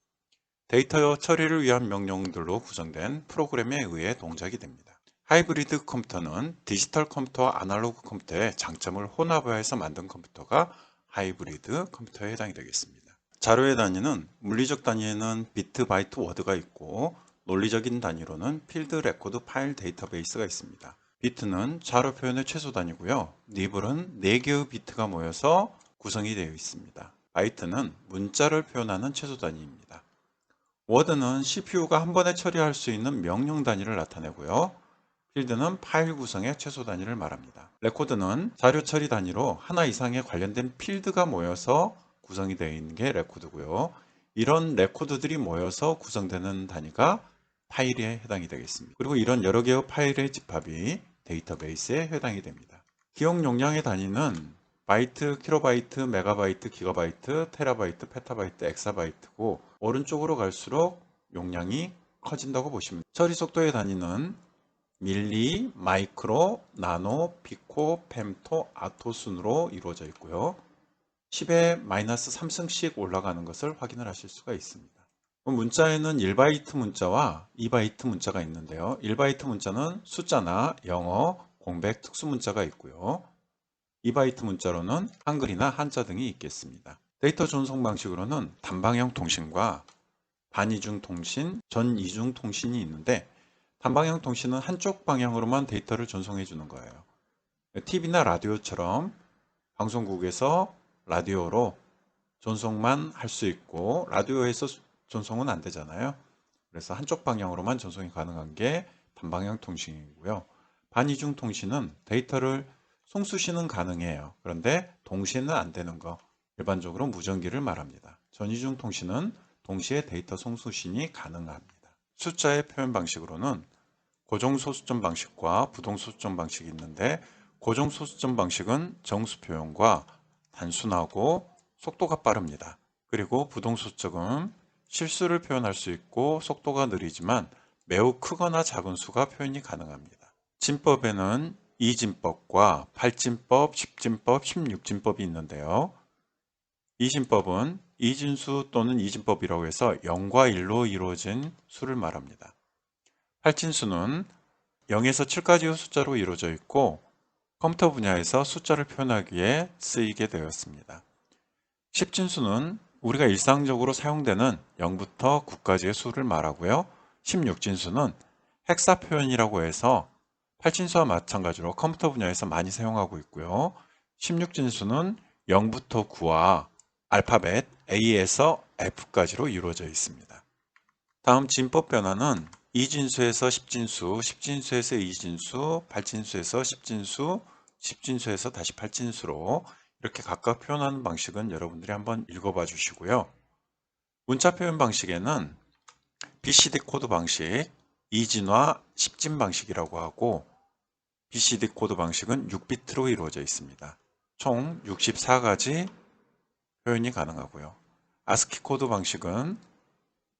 데이터 처리를 위한 명령들로 구성된 프로그램에 의해 동작이 됩니다. 하이브리드 컴퓨터는 디지털 컴퓨터와 아날로그 컴퓨터의 장점을 혼합해서 만든 컴퓨터가 하이브리드 컴퓨터에 해당이 되겠습니다. 자료의 단위는 물리적 단위에는 비트, 바이트, 워드가 있고 논리적인 단위로는 필드, 레코드, 파일, 데이터베이스가 있습니다. 비트는 자료 표현의 최소 단위고요. 니블은 4개의 비트가 모여서 구성이 되어 있습니다. 바이트는 문자를 표현하는 최소 단위입니다. 워드는 CPU가 한 번에 처리할 수 있는 명령 단위를 나타내고요. 필드는 파일 구성의 최소 단위를 말합니다. 레코드는 자료 처리 단위로 하나 이상의 관련된 필드가 모여서 구성이 되어 있는 게 레코드고요. 이런 레코드들이 모여서 구성되는 단위가 파일에 해당이 되겠습니다. 그리고 이런 여러 개의 파일의 집합이 데이터베이스에 해당이 됩니다. 기억 용량의 단위는 바이트, 킬로바이트, 메가바이트, 기가바이트, 테라바이트, 페타바이트, 엑사바이트고 오른쪽으로 갈수록 용량이 커진다고 보시면 돼요. 처리 속도의 단위는 밀리, 마이크로, 나노, 피코, 펜토, 아토 순으로 이루어져 있고요. 10의 마이너스 3승씩 올라가는 것을 확인을 하실 수가 있습니다. 문자에는 1바이트 문자와 2바이트 문자가 있는데요. 1바이트 문자는 숫자나 영어, 공백, 특수 문자가 있고요. 2바이트 문자로는 한글이나 한자 등이 있겠습니다. 데이터 전송 방식으로는 단방향 통신과 반이중 통신, 전이중 통신이 있는데 단방향 통신은 한쪽 방향으로만 데이터를 전송해 주는 거예요. TV나 라디오처럼 방송국에서 라디오로 전송만 할 수 있고 라디오에서 전송은 안 되잖아요. 그래서 한쪽 방향으로만 전송이 가능한 게 단방향 통신이고요. 반이중 통신은 데이터를 송수신은 가능해요. 그런데 동시에는 안 되는 거, 일반적으로 무전기를 말합니다. 전이중 통신은 동시에 데이터 송수신이 가능합니다. 숫자의 표현 방식으로는 고정소수점 방식과 부동소수점 방식이 있는데 고정소수점 방식은 정수 표현과 단순하고 속도가 빠릅니다. 그리고 부동소수점은 실수를 표현할 수 있고 속도가 느리지만 매우 크거나 작은 수가 표현이 가능합니다. 진법에는 이진법과 8진법, 10진법, 16진법이 있는데요. 이진법은 이진수 또는 이진법이라고 해서 0과 1로 이루어진 수를 말합니다. 8진수는 0에서 7까지의 숫자로 이루어져 있고 컴퓨터 분야에서 숫자를 표현하기 위해 쓰이게 되었습니다. 10진수는 우리가 일상적으로 사용되는 0부터 9까지의 수를 말하고요. 16진수는 헥사 표현이라고 해서 8진수와 마찬가지로 컴퓨터 분야에서 많이 사용하고 있고요. 16진수는 0부터 9와 알파벳 A에서 F까지로 이루어져 있습니다. 다음 진법 변화는 이진수에서 10진수, 10진수에서 이진수, 8진수에서 10진수, 10진수에서 다시 8진수로 이렇게 각각 표현하는 방식은 여러분들이 한번 읽어봐 주시고요. 문자 표현 방식에는 BCD 코드 방식, 이진화 10진 방식이라고 하고 BCD 코드 방식은 6비트로 이루어져 있습니다. 총 64가지 표현이 가능하고요. 아스키 코드 방식은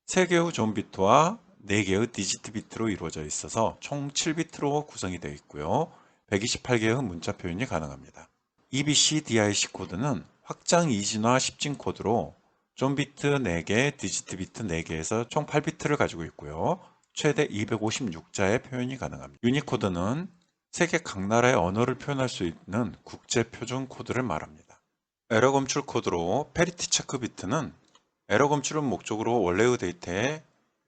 3개의 존 비트와 4개의 디지트 비트로 이루어져 있어서 총 7비트로 구성이 되어 있고요. 128개의 문자 표현이 가능합니다. EBCDIC 코드는 확장 이진화 10진 코드로 존 비트 4개, 디지트 비트 4개에서 총 8비트를 가지고 있고요. 최대 256자의 표현이 가능합니다. 유니코드는 세계 각 나라의 언어를 표현할 수 있는 국제 표준 코드를 말합니다. 에러 검출 코드로 페리티 체크 비트는 에러 검출을 목적으로 원래의 데이터에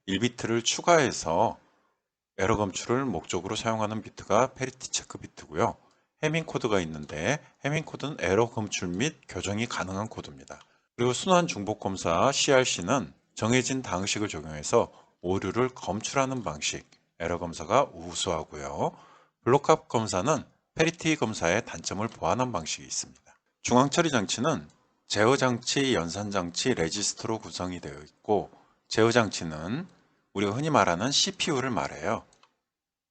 1비트를 추가해서 에러 검출을 목적으로 사용하는 비트가 페리티 체크 비트고요. 해밍 코드가 있는데 해밍 코드는 에러 검출 및 교정이 가능한 코드입니다. 그리고 순환 중복 검사 CRC는 정해진 방식을 적용해서 오류를 검출하는 방식, 에러 검사가 우수하고요. 블록합 검사는 페리티 검사의 단점을 보완한 방식이 있습니다. 중앙 처리 장치는 제어 장치, 연산 장치, 레지스터로 구성이 되어 있고 제어 장치는 우리가 흔히 말하는 CPU를 말해요.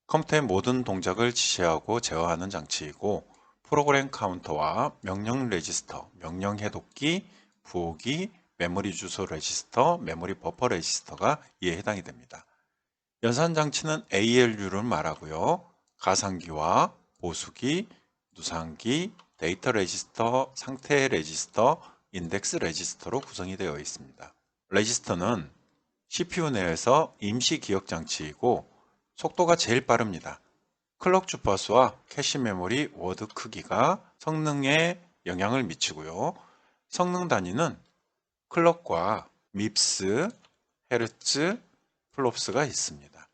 컴퓨터의 모든 동작을 지시하고 제어하는 장치이고 프로그램 카운터와 명령 레지스터, 명령 해독기, 부호기, 메모리 주소 레지스터, 메모리 버퍼 레지스터가 이에 해당이 됩니다. 연산 장치는 ALU를 말하고요. 가상기와 보수기, 누상기, 데이터 레지스터, 상태 레지스터, 인덱스 레지스터로 구성이 되어 있습니다. 레지스터는 CPU 내에서 임시 기억 장치이고 속도가 제일 빠릅니다. 클럭 주파수와 캐시 메모리 워드 크기가 성능에 영향을 미치고요. 성능 단위는 클럭과 밉스, 헤르츠, 플롭스가 있습니다.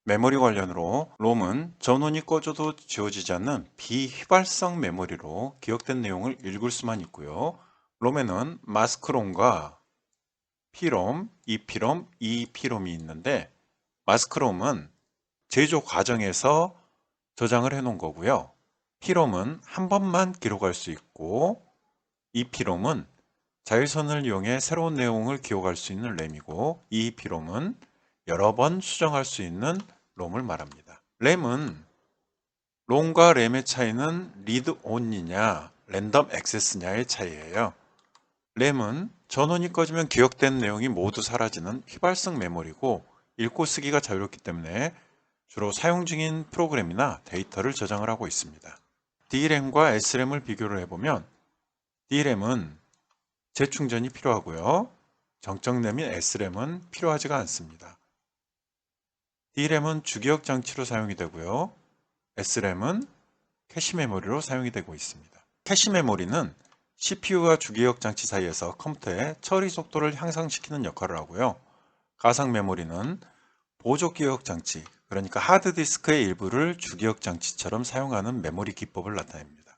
메모리 관련으로 롬은 전원이 꺼져도 지워지지 않는 비휘발성 메모리로 기억된 내용을 읽을 수만 있고요. 롬에는 마스크롬과 P롬, EP롬, EEP롬이 있는데 마스크롬은 제조 과정에서 저장을 해 놓은 거고요. P롬은 한 번만 기록할 수 있고 EP롬은 자율선을 이용해 새로운 내용을 기억할 수 있는 램이고 EEP롬은 여러 번 수정할 수 있는 롬을 말합니다. 램은 롬과 램의 차이는 리드 온이냐 랜덤 액세스냐의 차이예요. 램은 전원이 꺼지면 기억된 내용이 모두 사라지는 휘발성 메모리고 읽고 쓰기가 자유롭기 때문에 주로 사용 중인 프로그램이나 데이터를 저장을 하고 있습니다. DRAM과 SRAM을 비교를 해보면 DRAM은 재충전이 필요하고요. 정적 램인 SRAM은 필요하지가 않습니다. DRAM은 주기억 장치로 사용이 되고요. SRAM은 캐시 메모리로 사용이 되고 있습니다. 캐시 메모리는 CPU와 주기억 장치 사이에서 컴퓨터의 처리 속도를 향상시키는 역할을 하고요. 가상 메모리는 보조 기억 장치, 그러니까 하드디스크의 일부를 주기억 장치처럼 사용하는 메모리 기법을 나타냅니다.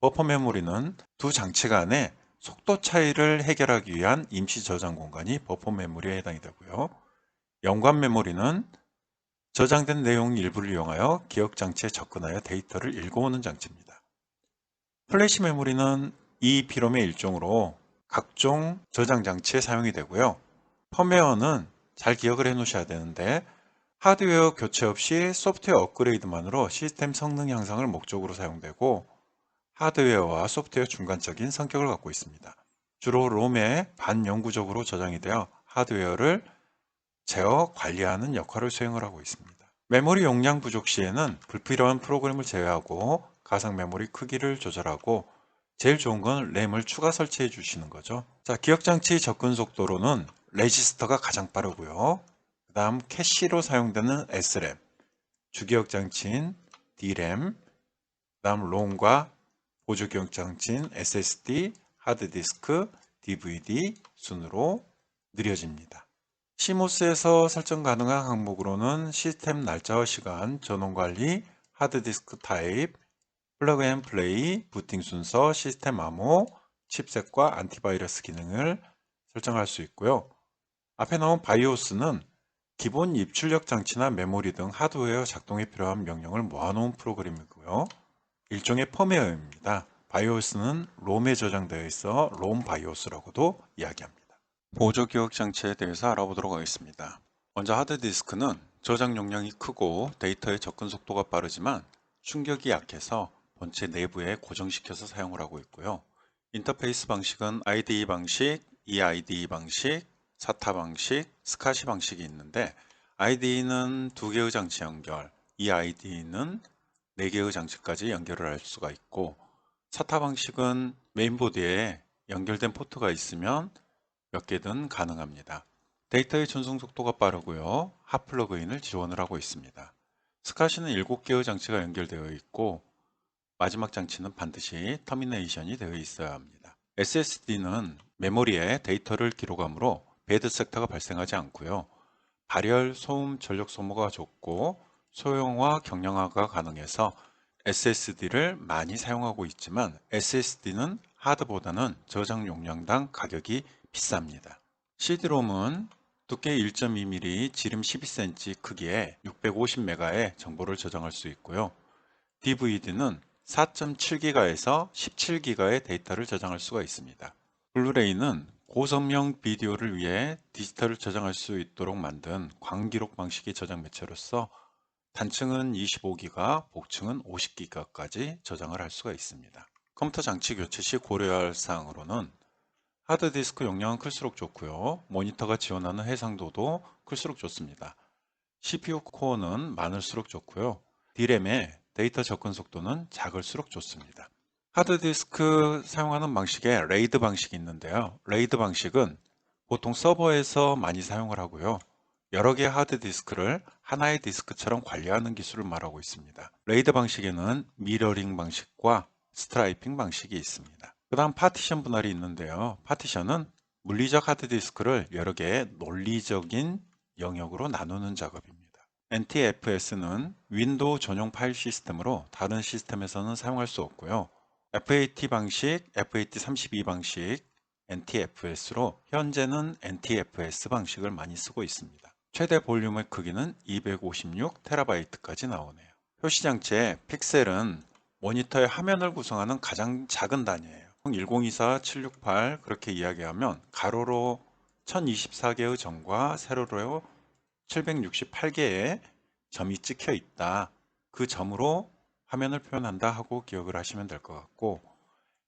버퍼 메모리는 두 장치 간의 속도 차이를 해결하기 위한 임시 저장 공간이 버퍼 메모리에 해당이 되고요. 연관 메모리는 저장된 내용 일부를 이용하여 기억 장치에 접근하여 데이터를 읽어오는 장치입니다. 플래시 메모리는 EEPROM의 일종으로 각종 저장 장치에 사용이 되고요. 펌웨어는 잘 기억을 해 놓으셔야 되는데 하드웨어 교체 없이 소프트웨어 업그레이드만으로 시스템 성능 향상을 목적으로 사용되고 하드웨어와 소프트웨어 중간적인 성격을 갖고 있습니다. 주로 롬에 반영구적으로 저장이 되어 하드웨어를 제어, 관리하는 역할을 수행을 하고 있습니다. 메모리 용량 부족 시에는 불필요한 프로그램을 제외하고 가상 메모리 크기를 조절하고 제일 좋은 건 램을 추가 설치해 주시는 거죠. 자, 기억장치 접근 속도로는 레지스터가 가장 빠르고요. 그 다음 캐시로 사용되는 SRAM, 주기억 장치인 DRAM, 그 다음 롬과 보조 기억 장치인 SSD, 하드디스크, DVD 순으로 느려집니다. CMOS에서 설정 가능한 항목으로는 시스템 날짜와 시간, 전원 관리, 하드디스크 타입, 플러그 앤 플레이, 부팅 순서, 시스템 암호, 칩셋과 안티바이러스 기능을 설정할 수 있고요. 앞에 나온 바이오스는 기본 입출력 장치나 메모리 등 하드웨어 작동에 필요한 명령을 모아놓은 프로그램이고요. 일종의 펌웨어입니다. 바이오스는 롬에 저장되어 있어 롬 바이오스라고도 이야기합니다. 보조 기억 장치에 대해서 알아보도록 하겠습니다. 먼저 하드디스크는 저장 용량이 크고 데이터의 접근 속도가 빠르지만 충격이 약해서 본체 내부에 고정시켜서 사용을 하고 있고요. 인터페이스 방식은 IDE 방식, eIDE 방식, SATA 방식, SCSI 방식이 있는데 IDE는 2개의 장치 연결, eIDE는 4개의 장치까지 연결을 할 수가 있고 SATA 방식은 메인보드에 연결된 포트가 있으면 몇 개든 가능합니다. 데이터의 전송 속도가 빠르고요. 핫 플러그인을 지원을 하고 있습니다. 스카시는 7개의 장치가 연결되어 있고 마지막 장치는 반드시 터미네이션이 되어 있어야 합니다. SSD는 메모리에 데이터를 기록하므로 배드 섹터가 발생하지 않고요. 발열, 소음, 전력 소모가 적고 소형화, 경량화가 가능해서 SSD를 많이 사용하고 있지만 SSD는 하드보다는 저장 용량당 가격이 비쌉니다. CD롬은 두께 1.2mm, 지름 12cm 크기에 650MB의 정보를 저장할 수 있고요. DVD는 4.7GB에서 17GB의 데이터를 저장할 수가 있습니다. 블루레이는 고성능 비디오를 위해 디지털을 저장할 수 있도록 만든 광기록 방식의 저장 매체로서 단층은 25GB, 복층은 50GB까지 저장을 할 수가 있습니다. 컴퓨터 장치 교체 시 고려해야 할 사항으로는 하드디스크 용량은 클수록 좋고요. 모니터가 지원하는 해상도도 클수록 좋습니다. CPU 코어는 많을수록 좋고요. D램의 데이터 접근 속도는 작을수록 좋습니다. 하드디스크 사용하는 방식에 레이드 방식이 있는데요. 레이드 방식은 보통 서버에서 많이 사용을 하고요. 여러 개의 하드디스크를 하나의 디스크처럼 관리하는 기술을 말하고 있습니다. 레이드 방식에는 미러링 방식과 스트라이핑 방식이 있습니다. 그 다음 파티션 분할이 있는데요. 파티션은 물리적 하드디스크를 여러 개의 논리적인 영역으로 나누는 작업입니다. NTFS는 윈도우 전용 파일 시스템으로 다른 시스템에서는 사용할 수 없고요. FAT 방식, FAT32 방식, NTFS로 현재는 NTFS 방식을 많이 쓰고 있습니다. 최대 볼륨의 크기는 256TB까지 나오네요. 표시장치의 픽셀은 모니터의 화면을 구성하는 가장 작은 단위예요. 1024-768 그렇게 이야기하면 가로로 1024개의 점과 세로로 768개의 점이 찍혀 있다. 그 점으로 화면을 표현한다 하고 기억을 하시면 될 것 같고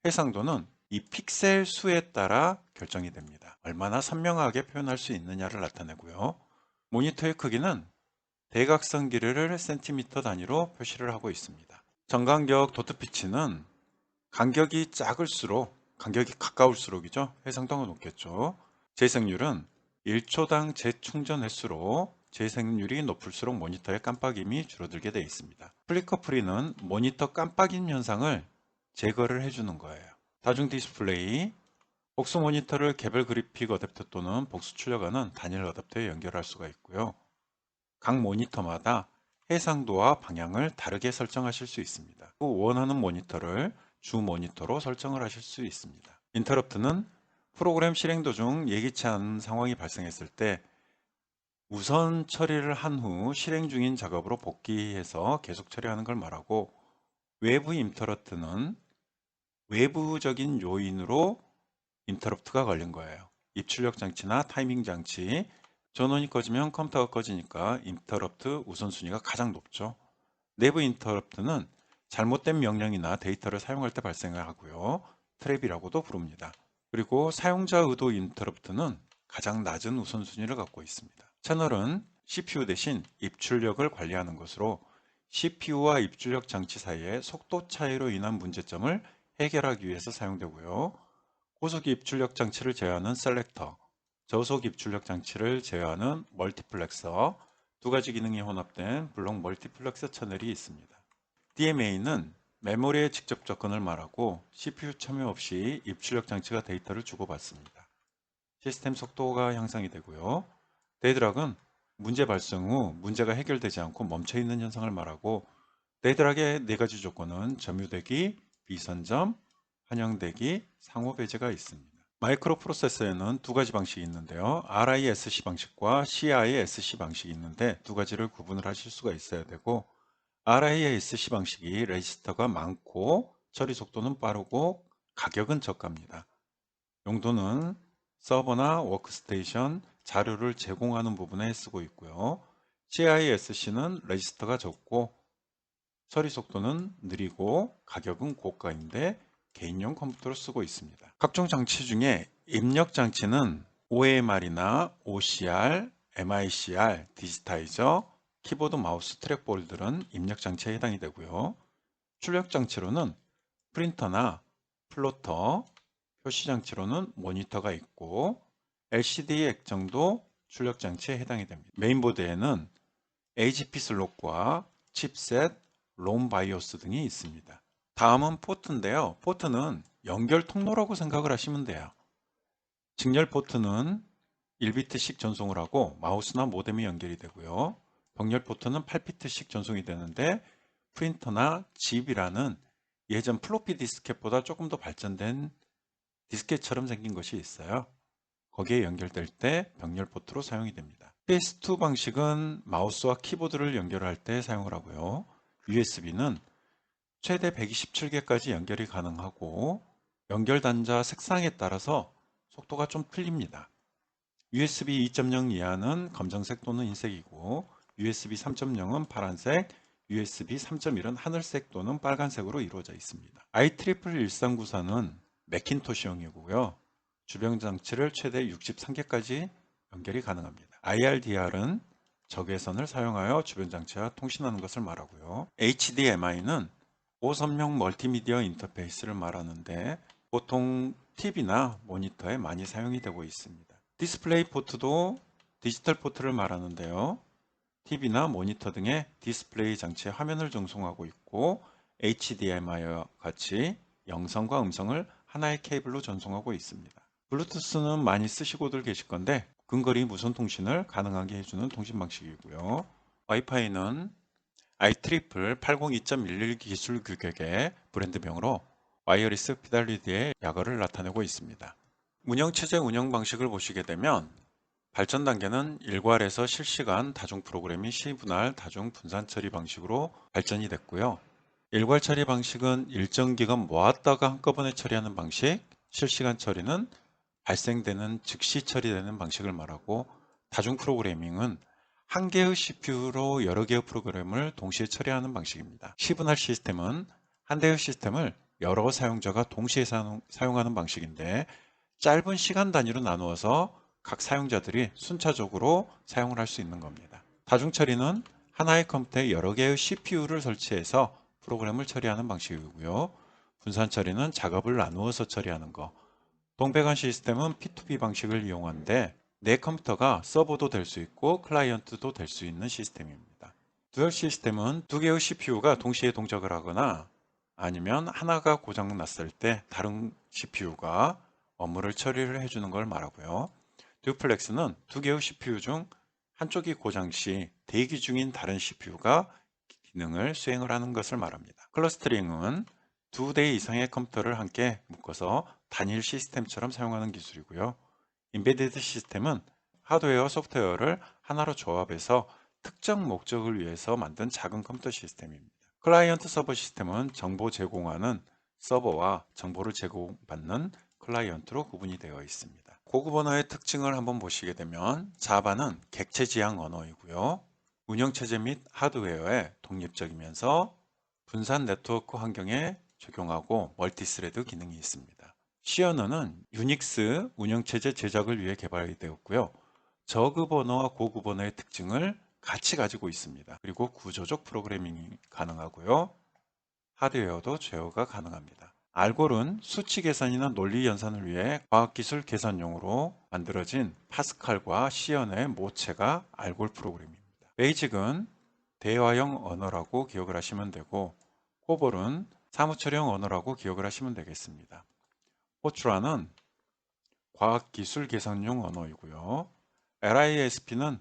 해상도는 이 픽셀 수에 따라 결정이 됩니다. 얼마나 선명하게 표현할 수 있느냐를 나타내고요. 모니터의 크기는 대각선 길이를 센티미터 단위로 표시를 하고 있습니다. 정간격 도트피치는 간격이 작을수록, 간격이 가까울수록이죠. 해상도가 높겠죠. 재생률은 1초당 재충전 횟수로 재생률이 높을수록 모니터의 깜빡임이 줄어들게 되어 있습니다. 플리커 프리는 모니터 깜빡임 현상을 제거를 해주는 거예요. 다중 디스플레이, 복수 모니터를 개별 그래픽 어댑터 또는 복수 출력하는 단일 어댑터에 연결할 수가 있고요. 각 모니터마다 해상도와 방향을 다르게 설정하실 수 있습니다. 원하는 모니터를 주 모니터로 설정을 하실 수 있습니다. 인터럽트는 프로그램 실행 도중 예기치 않은 상황이 발생했을 때 우선 처리를 한 후 실행 중인 작업으로 복귀해서 계속 처리하는 걸 말하고, 외부 인터럽트는 외부적인 요인으로 인터럽트가 걸린 거예요. 입출력 장치나 타이밍 장치, 전원이 꺼지면 컴퓨터가 꺼지니까 인터럽트 우선순위가 가장 높죠. 내부 인터럽트는 잘못된 명령이나 데이터를 사용할 때 발생하고요. 트랩이라고도 부릅니다. 그리고 사용자 의도 인터럽트는 가장 낮은 우선순위를 갖고 있습니다. 채널은 CPU 대신 입출력을 관리하는 것으로 CPU와 입출력 장치 사이의 속도 차이로 인한 문제점을 해결하기 위해서 사용되고요. 고속 입출력 장치를 제어하는 셀렉터, 저속 입출력 장치를 제어하는 멀티플렉서, 두 가지 기능이 혼합된 블록 멀티플렉서 채널이 있습니다. DMA는 메모리에 직접 접근을 말하고 CPU 참여 없이 입출력 장치가 데이터를 주고받습니다. 시스템 속도가 향상이 되고요. 데드락은 문제 발생 후 문제가 해결되지 않고 멈춰있는 현상을 말하고, 데드락의 네 가지 조건은 점유되기, 비선점, 환영되기, 상호 배제가 있습니다. 마이크로 프로세서에는 두 가지 방식이 있는데요. RISC 방식과 CISC 방식이 있는데 두 가지를 구분을 하실 수가 있어야 되고, RISC 방식이 레지스터가 많고 처리 속도는 빠르고 가격은 저가입니다. 용도는 서버나 워크스테이션, 자료를 제공하는 부분에 쓰고 있고요. CISC는 레지스터가 적고 처리 속도는 느리고 가격은 고가인데 개인용 컴퓨터로 쓰고 있습니다. 각종 장치 중에 입력 장치는 OMR이나 OCR, MICR, 디지타이저, 키보드, 마우스, 트랙볼들은 입력 장치에 해당이 되고요. 출력 장치로는 프린터나 플로터, 표시 장치로는 모니터가 있고 LCD 액정도 출력 장치에 해당이 됩니다. 메인보드에는 AGP 슬롯과 칩셋, 롬 바이오스 등이 있습니다. 다음은 포트인데요. 포트는 연결 통로라고 생각을 하시면 돼요. 직렬 포트는 1비트씩 전송을 하고 마우스나 모뎀이 연결이 되고요. 병렬 포트는 8비트씩 전송이 되는데 프린터나 칩이라는 예전 플로피 디스켓보다 조금 더 발전된 디스켓처럼 생긴 것이 있어요. 거기에 연결될 때 병렬 포트로 사용이 됩니다. PS2 방식은 마우스와 키보드를 연결할 때 사용을 하고요. USB는 최대 127개까지 연결이 가능하고 연결 단자 색상에 따라서 속도가 좀 틀립니다. USB 2.0 이하는 검정색 또는 흰색이고 USB 3.0은 파란색, USB 3.1은 하늘색 또는 빨간색으로 이루어져 있습니다. IEEE 1394는 매킨토시용이고요. 주변 장치를 최대 63개까지 연결이 가능합니다. IRDR은 적외선을 사용하여 주변 장치와 통신하는 것을 말하고요. HDMI는 고선명 멀티미디어 인터페이스를 말하는데 보통 TV나 모니터에 많이 사용이 되고 있습니다. 디스플레이 포트도 디지털 포트를 말하는데요. TV나 모니터 등의 디스플레이 장치에 화면을 전송하고 있고 HDMI와 같이 영상과 음성을 하나의 케이블로 전송하고 있습니다. 블루투스는 많이 쓰시고들 계실 건데 근거리 무선 통신을 가능하게 해주는 통신 방식이고요. 와이파이는 IEEE 802.11 기술 규격의 브랜드명으로 와이어리스 피달리티의 약어를 나타내고 있습니다. 운영체제 운영 방식을 보시게 되면 발전 단계는 일괄에서 실시간 다중 프로그램이 시분할 다중 분산 처리 방식으로 발전이 됐고요. 일괄 처리 방식은 일정 기간 모았다가 한꺼번에 처리하는 방식, 실시간 처리는 발생되는 즉시 처리되는 방식을 말하고, 다중 프로그래밍은 한 개의 CPU로 여러 개의 프로그램을 동시에 처리하는 방식입니다. 시분할 시스템은 한 대의 시스템을 여러 사용자가 동시에 사용하는 방식인데 짧은 시간 단위로 나누어서 각 사용자들이 순차적으로 사용을 할 수 있는 겁니다. 다중 처리는 하나의 컴퓨터에 여러 개의 CPU를 설치해서 프로그램을 처리하는 방식이고요. 분산 처리는 작업을 나누어서 처리하는 거. 동배관 시스템은 P2P 방식을 이용하는데 내 컴퓨터가 서버도 될 수 있고 클라이언트도 될 수 있는 시스템입니다. 듀얼 시스템은 두 개의 CPU가 동시에 동작을 하거나 아니면 하나가 고장 났을 때 다른 CPU가 업무를 처리를 해주는 걸 말하고요. 듀플렉스는 두 개의 CPU 중 한쪽이 고장 시 대기 중인 다른 CPU가 기능을 수행을 하는 것을 말합니다. 클러스터링은 두 대 이상의 컴퓨터를 함께 묶어서 단일 시스템처럼 사용하는 기술이고요. 인베디드 시스템은 하드웨어와 소프트웨어를 하나로 조합해서 특정 목적을 위해서 만든 작은 컴퓨터 시스템입니다. 클라이언트 서버 시스템은 정보 제공하는 서버와 정보를 제공받는 클라이언트로 구분이 되어 있습니다. 고급 언어의 특징을 한번 보시게 되면 자바는 객체 지향 언어이고요. 운영체제 및 하드웨어에 독립적이면서 분산 네트워크 환경에 적용하고 멀티스레드 기능이 있습니다. C 언어는 유닉스 운영체제 제작을 위해 개발이 되었고요. 저급 언어와 고급 언어의 특징을 같이 가지고 있습니다. 그리고 구조적 프로그래밍이 가능하고요. 하드웨어도 제어가 가능합니다. 알골은 수치 계산이나 논리 연산을 위해 과학기술 계산용으로 만들어진 파스칼과 시연의 모체가 알골 프로그램입니다. 베이직은 대화형 언어라고 기억을 하시면 되고 코볼은 사무처리형 언어라고 기억을 하시면 되겠습니다. 포트란은 과학기술 계산용 언어이고요. LISP는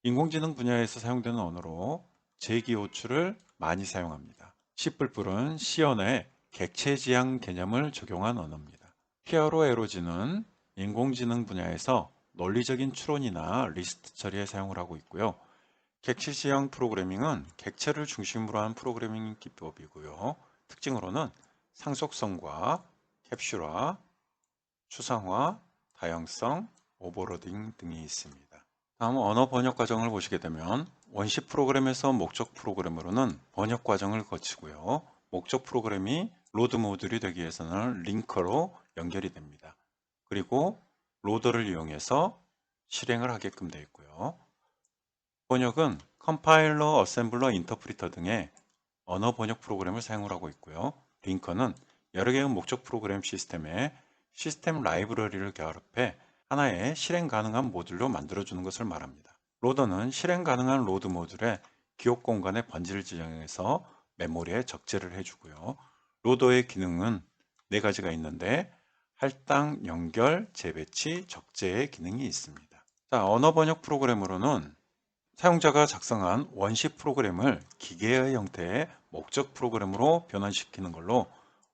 인공지능 분야에서 사용되는 언어로 제기 호출을 많이 사용합니다. C++은 C언어에 객체 지향 개념을 적용한 언어입니다. 피어로 에로지는 인공지능 분야에서 논리적인 추론이나 리스트 처리에 사용을 하고 있고요. 객체 지향 프로그래밍은 객체를 중심으로 한 프로그래밍 기법이고요. 특징으로는 상속성과 캡슐화, 추상화, 다양성, 오버로딩 등이 있습니다. 다음 언어 번역 과정을 보시게 되면 원시 프로그램에서 목적 프로그램으로는 번역 과정을 거치고요. 목적 프로그램이 로드 모듈이 되기 위해서는 링커로 연결이 됩니다. 그리고 로더를 이용해서 실행을 하게끔 되어 있고요. 번역은 컴파일러, 어셈블러, 인터프리터 등의 언어 번역 프로그램을 사용을 하고 있고요. 링커는 여러 개의 목적 프로그램 시스템에 시스템 라이브러리를 결합해 하나의 실행 가능한 모듈로 만들어주는 것을 말합니다. 로더는 실행 가능한 로드 모듈에 기억 공간의 번지를 지정해서 메모리에 적재를 해주고요. 로더의 기능은 네 가지가 있는데 할당, 연결, 재배치, 적재의 기능이 있습니다. 자, 언어 번역 프로그램으로는 사용자가 작성한 원시 프로그램을 기계의 형태의 목적 프로그램으로 변환시키는 걸로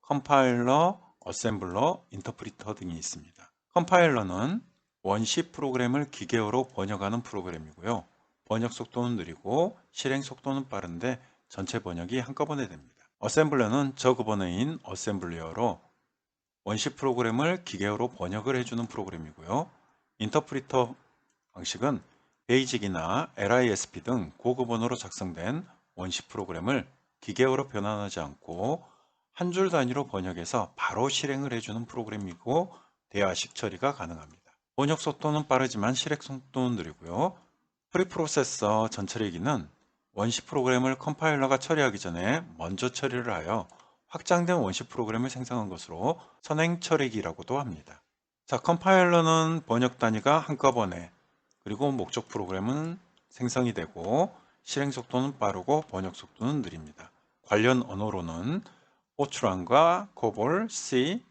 컴파일러, 어셈블러, 인터프리터 등이 있습니다. 컴파일러는 원시 프로그램을 기계어로 번역하는 프로그램이고요. 번역 속도는 느리고 실행 속도는 빠른데 전체 번역이 한꺼번에 됩니다. 어셈블러는 저급 언어인 어셈블리어로 원시 프로그램을 기계어로 번역을 해주는 프로그램이고요. 인터프리터 방식은 베이직이나 LISP 등 고급 언어로 작성된 원시 프로그램을 기계어로 변환하지 않고 한 줄 단위로 번역해서 바로 실행을 해주는 프로그램이고 대화식 처리가 가능합니다. 번역 속도는 빠르지만 실행 속도는 느리고요. 프리프로세서 전처리기는 원시 프로그램을 컴파일러가 처리하기 전에 먼저 처리를 하여 확장된 원시 프로그램을 생성한 것으로 선행 처리기라고도 합니다. 자, 컴파일러는 번역 단위가 한꺼번에 그리고 목적 프로그램은 생성이 되고 실행 속도는 빠르고 번역 속도는 느립니다. 관련 언어로는 포트란과 코볼, C,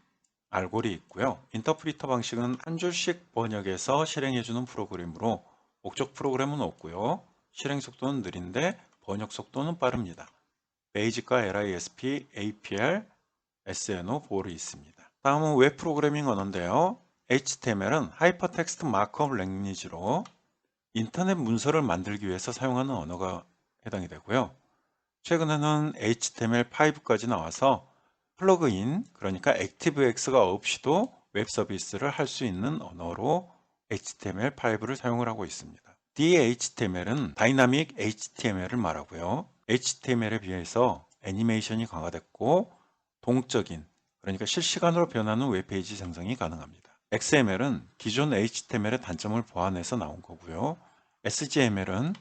알골이 있고요. 인터프리터 방식은 한 줄씩 번역해서 실행해주는 프로그램으로 목적 프로그램은 없고요. 실행 속도는 느린데 번역 속도는 빠릅니다. 베이직과 LISP, APR, SNO, 볼이 있습니다. 다음은 웹 프로그래밍 언어인데요. HTML은 하이퍼텍스트 마크업 랭귀지로 인터넷 문서를 만들기 위해서 사용하는 언어가 해당이 되고요. 최근에는 HTML5까지 나와서 플러그인, 그러니까 액티브엑스가 없이도 웹 서비스를 할 수 있는 언어로 HTML5를 사용을 하고 있습니다. DHTML은 다이나믹 HTML을 말하고요. HTML에 비해서 애니메이션이 강화됐고 동적인, 그러니까 실시간으로 변하는 웹페이지 생성이 가능합니다. XML은 기존 HTML의 단점을 보완해서 나온 거고요. SGML은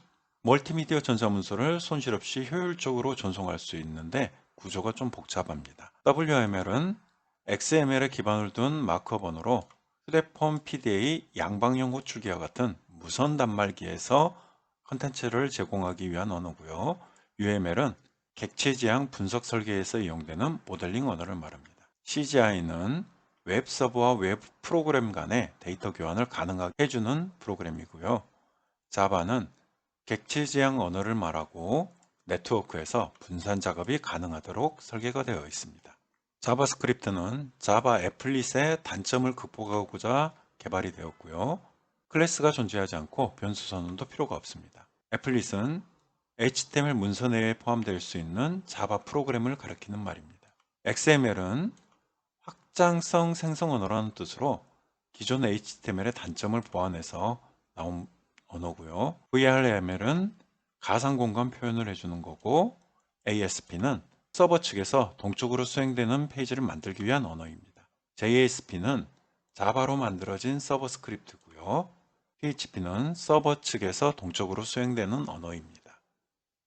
멀티미디어 전자문서를 손실 없이 효율적으로 전송할 수 있는데 구조가 좀 복잡합니다. WML은 XML에 기반을 둔 마크업 언어로 휴대폰 PDA 양방향 호출기와 같은 무선 단말기에서 컨텐츠를 제공하기 위한 언어고요. UML은 객체 지향 분석 설계에서 이용되는 모델링 언어를 말합니다. CGI는 웹 서버와 웹 프로그램 간의 데이터 교환을 가능하게 해주는 프로그램이고요. 자바는 객체 지향 언어를 말하고 네트워크에서 분산 작업이 가능하도록 설계가 되어 있습니다. 자바스크립트는 자바 애플릿의 단점을 극복하고자 개발이 되었고요. 클래스가 존재하지 않고 변수 선언도 필요가 없습니다. 애플릿은 HTML 문서 내에 포함될 수 있는 자바 프로그램을 가리키는 말입니다. XML은 확장성 생성 언어라는 뜻으로 기존 HTML의 단점을 보완해서 나온 언어고요. VRML은 가상 공간 표현을 해주는 거고, ASP는 서버 측에서 동적으로 수행되는 페이지를 만들기 위한 언어입니다. JSP는 자바로 만들어진 서버 스크립트고요. PHP는 서버 측에서 동적으로 수행되는 언어입니다.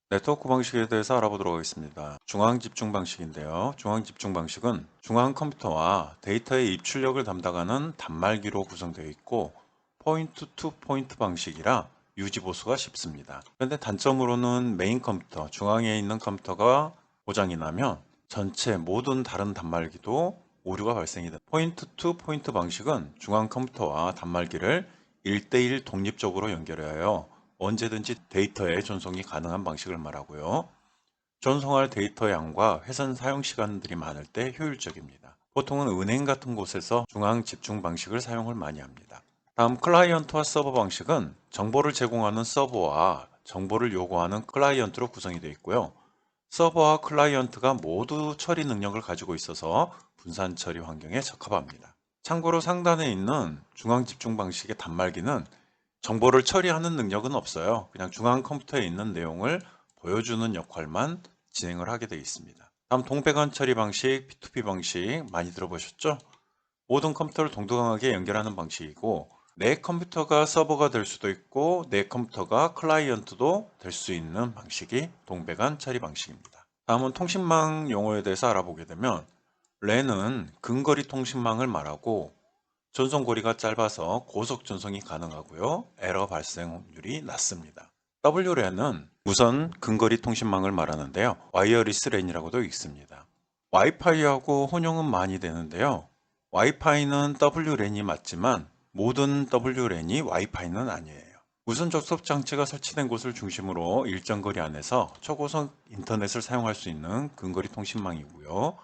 네트워크 방식에 대해서 알아보도록 하겠습니다. 중앙 집중 방식인데요. 중앙 집중 방식은 중앙 컴퓨터와 데이터의 입출력을 담당하는 단말기로 구성되어 있고 포인트 투 포인트 방식이라 유지 보수가 쉽습니다. 그런데 단점으로는 메인 컴퓨터, 중앙에 있는 컴퓨터가 고장이 나면 전체 모든 다른 단말기도 오류가 발생이 됩니다. 포인트 투 포인트 방식은 중앙 컴퓨터와 단말기를 1대1 독립적으로 연결하여 언제든지 데이터의 전송이 가능한 방식을 말하고요. 전송할 데이터 양과 회선 사용 시간들이 많을 때 효율적입니다. 보통은 은행 같은 곳에서 중앙 집중 방식을 사용을 많이 합니다. 다음 클라이언트와 서버 방식은 정보를 제공하는 서버와 정보를 요구하는 클라이언트로 구성이 되어 있고요. 서버와 클라이언트가 모두 처리 능력을 가지고 있어서 분산 처리 환경에 적합합니다. 참고로 상단에 있는 중앙 집중 방식의 단말기는 정보를 처리하는 능력은 없어요. 그냥 중앙 컴퓨터에 있는 내용을 보여주는 역할만 진행을 하게 되어 있습니다. 다음 동배관 처리 방식, P2P 방식 많이 들어보셨죠? 모든 컴퓨터를 동등하게 연결하는 방식이고 내 컴퓨터가 서버가 될 수도 있고 내 컴퓨터가 클라이언트도 될 수 있는 방식이 동배관 처리 방식입니다. 다음은 통신망 용어에 대해서 알아보게 되면 랜은 근거리 통신망을 말하고 전송거리가 짧아서 고속 전송이 가능하고요. 에러 발생률이 낮습니다. WLAN은 무선 근거리 통신망을 말하는데요. 와이어리스 랜이라고도 읽습니다. 와이파이하고 혼용은 많이 되는데요. 와이파이는 WLAN이 맞지만 모든 WLAN이 와이파이는 아니에요. 무선 접속 장치가 설치된 곳을 중심으로 일정 거리 안에서 초고속 인터넷을 사용할 수 있는 근거리 통신망이고요.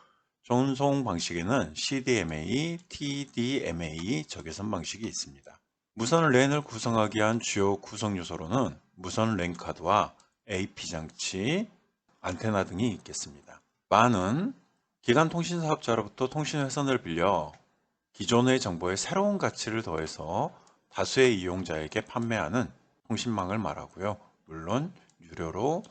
전송 방식에는 CDMA, TDMA 적외선 방식이 있습니다. 무선 랜을 구성하기 위한 주요 구성 요소로는 무선 랜 카드와 AP 장치, 안테나 등이 있겠습니다. 만은 기간 통신 사업자로부터 통신 회선을 빌려 기존의 정보에 새로운 가치를 더해서 다수의 이용자에게 판매하는 통신망을 말하고요. 물론 유료로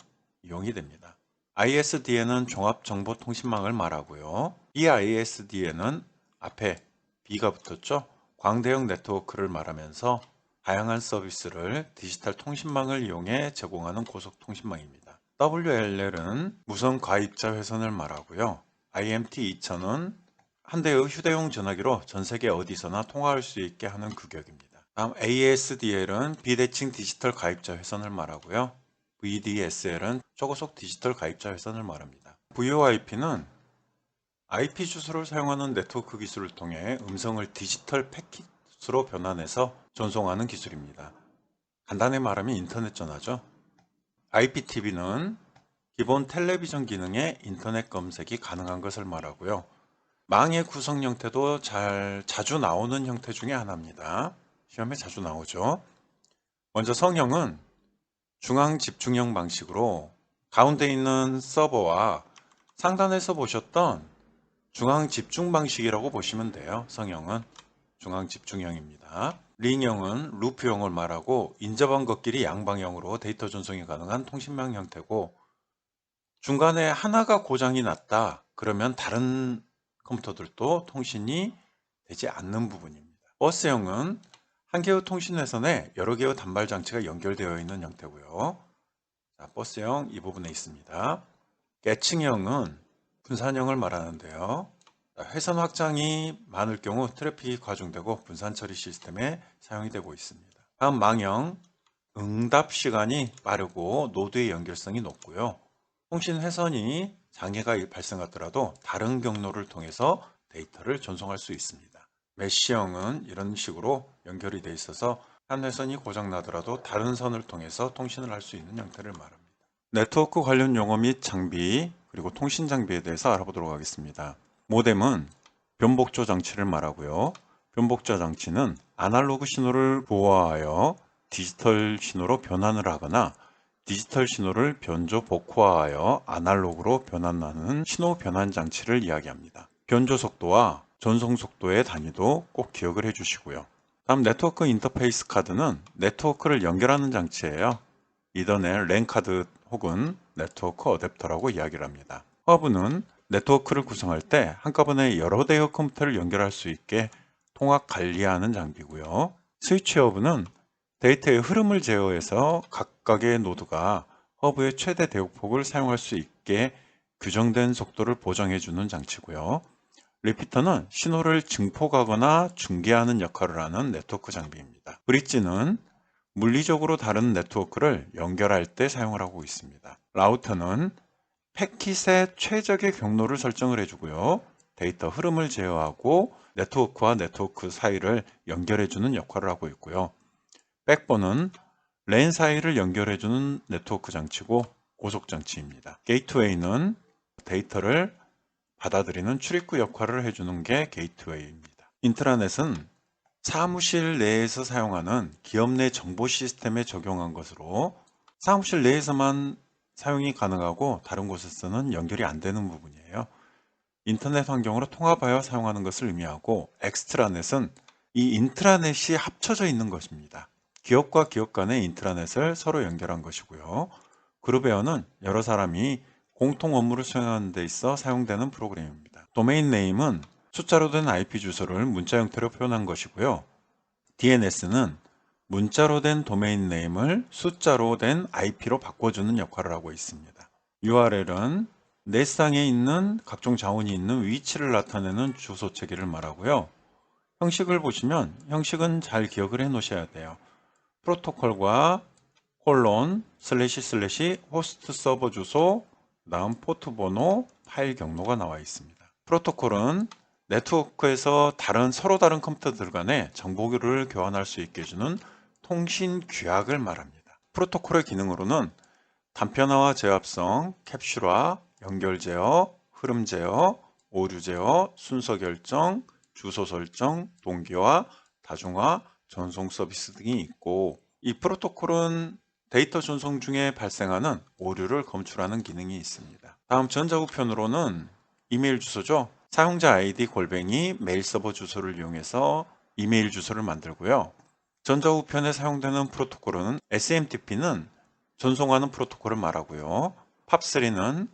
이용이 됩니다. ISDN은 종합정보통신망을 말하고요. 이 ISDN은 앞에 B가 붙었죠. 광대형 네트워크를 말하면서 다양한 서비스를 디지털 통신망을 이용해 제공하는 고속통신망입니다. WLL은 무선 가입자 회선을 말하고요. IMT2000은 한 대의 휴대용 전화기로 전 세계 어디서나 통화할 수 있게 하는 규격입니다. 다음 ASDL은 비대칭 디지털 가입자 회선을 말하고요. VDSL은 초고속 디지털 가입자 회선을 말합니다. VoIP는 IP 주소를 사용하는 네트워크 기술을 통해 음성을 디지털 패킷으로 변환해서 전송하는 기술입니다. 간단히 말하면 인터넷 전화죠. IPTV는 기본 텔레비전 기능에 인터넷 검색이 가능한 것을 말하고요. 망의 구성 형태도 자주 나오는 형태 중에 하나입니다. 시험에 자주 나오죠. 먼저 성형은 중앙 집중형 방식으로 가운데 있는 서버와 상단에서 보셨던 중앙 집중 방식이라고 보시면 돼요. 성형은 중앙 집중형입니다. 링형은 루프형을 말하고 인접한 것끼리 양방향으로 데이터 전송이 가능한 통신망 형태고 중간에 하나가 고장이 났다. 그러면 다른 컴퓨터들도 통신이 되지 않는 부분입니다. 버스형은 한 개의 통신회선에 여러 개의 단발 장치가 연결되어 있는 형태고요. 자, 버스형 이 부분에 있습니다. 계층형은 분산형을 말하는데요. 회선 확장이 많을 경우 트래픽이 과중되고 분산 처리 시스템에 사용이 되고 있습니다. 다음 망형, 응답 시간이 빠르고 노드의 연결성이 높고요. 통신 회선이 장애가 발생하더라도 다른 경로를 통해서 데이터를 전송할 수 있습니다. 메쉬형은 이런 식으로 연결이 되어 있어서 한 회선이 고장나더라도 다른 선을 통해서 통신을 할 수 있는 형태를 말합니다. 네트워크 관련 용어 및 장비, 그리고 통신 장비에 대해서 알아보도록 하겠습니다. 모뎀은 변복조 장치를 말하고요. 변복조 장치는 아날로그 신호를 보호하여 디지털 신호로 변환을 하거나 디지털 신호를 변조 복호하여 아날로그로 변환하는 신호 변환 장치를 이야기합니다. 변조 속도와 전송 속도의 단위도 꼭 기억을 해주시고요. 다음 네트워크 인터페이스 카드는 네트워크를 연결하는 장치예요. 이더넷 랜 카드 혹은 네트워크 어댑터라고 이야기를 합니다. 허브는 네트워크를 구성할 때 한꺼번에 여러 대의 컴퓨터를 연결할 수 있게 통합 관리하는 장비고요. 스위치 허브는 데이터의 흐름을 제어해서 각각의 노드가 허브의 최대 대역폭을 사용할 수 있게 규정된 속도를 보장해주는 장치고요. 리피터는 신호를 증폭하거나 중계하는 역할을 하는 네트워크 장비입니다. 브릿지는 물리적으로 다른 네트워크를 연결할 때 사용을 하고 있습니다. 라우터는 패킷의 최적의 경로를 설정을 해주고요. 데이터 흐름을 제어하고 네트워크와 네트워크 사이를 연결해주는 역할을 하고 있고요. 백본은 랜 사이를 연결해주는 네트워크 장치고 고속 장치입니다. 게이트웨이는 데이터를 받아들이는 출입구 역할을 해주는 게 게이트웨이입니다. 인트라넷은 사무실 내에서 사용하는 기업 내 정보 시스템에 적용한 것으로 사무실 내에서만 사용이 가능하고 다른 곳에서는 연결이 안 되는 부분이에요. 인터넷 환경으로 통합하여 사용하는 것을 의미하고 엑스트라넷은 이 인트라넷이 합쳐져 있는 것입니다. 기업과 기업 간의 인트라넷을 서로 연결한 것이고요. 그룹웨어는 여러 사람이 공통 업무를 수행하는 데 있어 사용되는 프로그램입니다. 도메인 네임은 숫자로 된 IP 주소를 문자 형태로 표현한 것이고요. DNS는 문자로 된 도메인 네임을 숫자로 된 IP로 바꿔주는 역할을 하고 있습니다. URL은 넷상에 있는 각종 자원이 있는 위치를 나타내는 주소 체계를 말하고요. 형식을 보시면 형식은 잘 기억을 해 놓으셔야 돼요. 프로토콜과 콜론 슬래시 호스트 서버 주소 다음 포트 번호 파일 경로가 나와 있습니다. 프로토콜은 네트워크에서 서로 다른 컴퓨터들 간에 정보를 교환할 수 있게 해주는 통신 규약을 말합니다. 프로토콜의 기능으로는 단편화와 재합성, 캡슐화, 연결 제어, 흐름 제어, 오류 제어, 순서 결정, 주소 설정, 동기화, 다중화, 전송 서비스 등이 있고 이 프로토콜은 데이터 전송 중에 발생하는 오류를 검출하는 기능이 있습니다. 다음 전자우편으로는 이메일 주소죠. 사용자 아이디 @ 메일 서버 주소를 이용해서 이메일 주소를 만들고요. 전자우편에 사용되는 프로토콜은 SMTP는 전송하는 프로토콜을 말하고요. 팝3는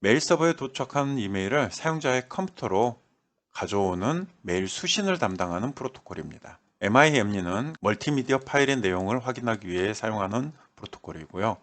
메일 서버에 도착한 이메일을 사용자의 컴퓨터로 가져오는 메일 수신을 담당하는 프로토콜입니다. MIME는 멀티미디어 파일의 내용을 확인하기 위해 사용하는 프로토콜이고요.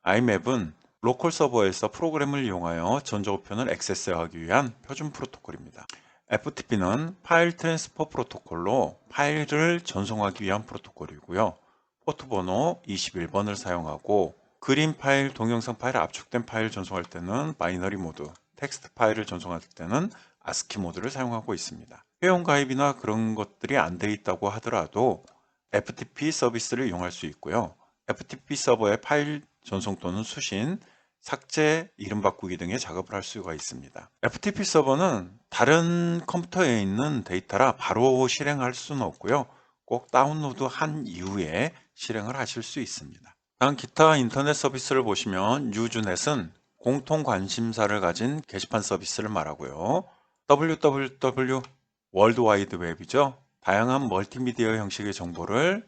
IMAP은 로컬 서버에서 프로그램을 이용하여 전자우편을 액세스하기 위한 표준 프로토콜입니다. FTP는 파일 트랜스퍼 프로토콜로 파일을 전송하기 위한 프로토콜이고요. 포트 번호 21번을 사용하고 그림 파일, 동영상 파일, 압축된 파일 전송할 때는 바이너리 모드, 텍스트 파일을 전송할 때는 ASCII 모드를 사용하고 있습니다. 회원 가입이나 그런 것들이 안 돼 있다고 하더라도 FTP 서비스를 이용할 수 있고요. FTP 서버의 파일 전송 또는 수신, 삭제, 이름 바꾸기 등의 작업을 할 수가 있습니다. FTP 서버는 다른 컴퓨터에 있는 데이터라 바로 실행할 수는 없고요. 꼭 다운로드한 이후에 실행을 하실 수 있습니다. 다음 기타 인터넷 서비스를 보시면 유즈넷은 공통 관심사를 가진 게시판 서비스를 말하고요. www 월드와이드 웹이죠. 다양한 멀티미디어 형식의 정보를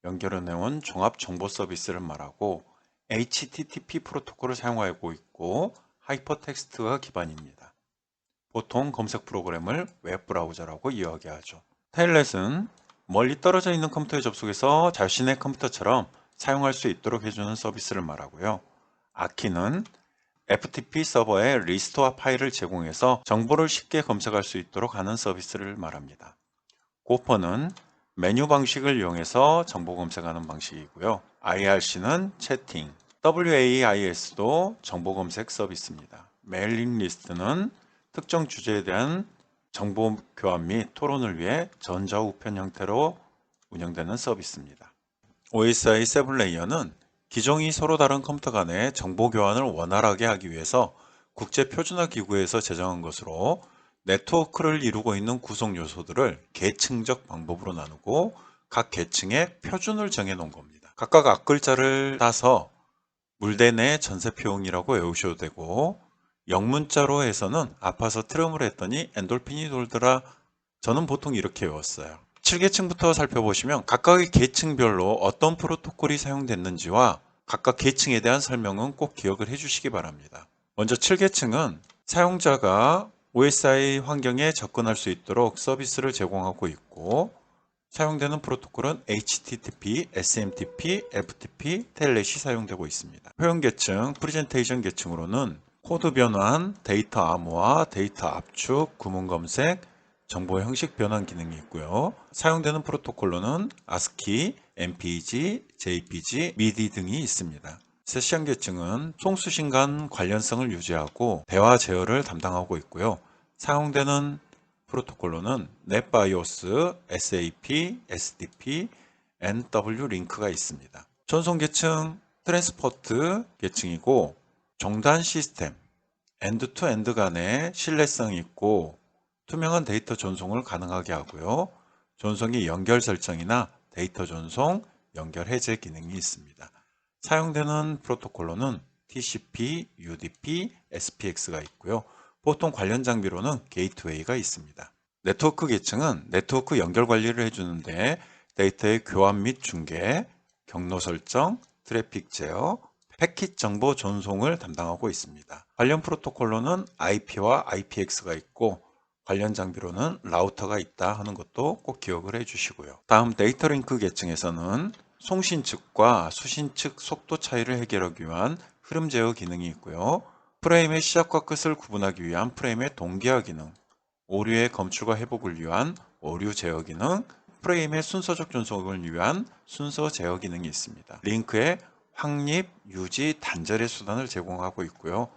연결해 놓은 종합 정보 서비스를 말하고 HTTP 프로토콜을 사용하고 있고 하이퍼텍스트가 기반입니다. 보통 검색 프로그램을 웹브라우저라고 이야기하죠. 텔넷은 멀리 떨어져 있는 컴퓨터에 접속해서 자신의 컴퓨터처럼 사용할 수 있도록 해주는 서비스를 말하고요. 아키는 FTP 서버에 리스토어 파일을 제공해서 정보를 쉽게 검색할 수 있도록 하는 서비스를 말합니다. 고퍼는 메뉴 방식을 이용해서 정보 검색하는 방식이고요. IRC는 채팅, WAIS도 정보 검색 서비스입니다. 메일링 리스트는 특정 주제에 대한 정보 교환 및 토론을 위해 전자우편 형태로 운영되는 서비스입니다. OSI 7레이어는 기종이 서로 다른 컴퓨터 간의 정보 교환을 원활하게 하기 위해서 국제 표준화 기구에서 제정한 것으로 네트워크를 이루고 있는 구성 요소들을 계층적 방법으로 나누고 각 계층의 표준을 정해 놓은 겁니다. 각각 앞글자를 따서 물대 내 전세표형이라고 외우셔도 되고 영문자로 해서는 아파서 트름을 했더니 엔돌핀이 돌더라. 저는 보통 이렇게 외웠어요. 7계층부터 살펴보시면 각각의 계층별로 어떤 프로토콜이 사용됐는지와 각각 계층에 대한 설명은 꼭 기억을 해주시기 바랍니다. 먼저 7계층은 사용자가 OSI 환경에 접근할 수 있도록 서비스를 제공하고 있고 사용되는 프로토콜은 HTTP, SMTP, FTP, 텔넷이 사용되고 있습니다. 표현 계층, 프레젠테이션 계층으로는 코드 변환, 데이터 암호화, 데이터 압축, 구문 검색, 정보 형식 변환 기능이 있고요. 사용되는 프로토콜로는 ASCII, MPEG, JPG, MIDI 등이 있습니다. 세션 계층은 송수신 간 관련성을 유지하고 대화 제어를 담당하고 있고요. 사용되는 프로토콜로는 NetBIOS, SAP, SDP, NW-Link가 있습니다. 전송 계층 트랜스포트 계층이고 종단 시스템, 엔드-투-엔드 간의 신뢰성이 있고 투명한 데이터 전송을 가능하게 하고요. 전송이 연결 설정이나 데이터 전송, 연결 해제 기능이 있습니다. 사용되는 프로토콜로는 TCP, UDP, SPX가 있고요. 보통 관련 장비로는 게이트웨이가 있습니다. 네트워크 계층은 네트워크 연결 관리를 해주는데 데이터의 교환 및 중계, 경로 설정, 트래픽 제어, 패킷 정보 전송을 담당하고 있습니다. 관련 프로토콜로는 IP와 IPX가 있고 관련 장비로는 라우터가 있다 하는 것도 꼭 기억을 해주시고요. 다음 데이터 링크 계층에서는 송신 측과 수신 측 속도 차이를 해결하기 위한 흐름 제어 기능이 있고요. 프레임의 시작과 끝을 구분하기 위한 프레임의 동기화 기능, 오류의 검출과 회복을 위한 오류 제어 기능, 프레임의 순서적 전송을 위한 순서 제어 기능이 있습니다. 링크의 확립, 유지, 단절의 수단을 제공하고 있고요.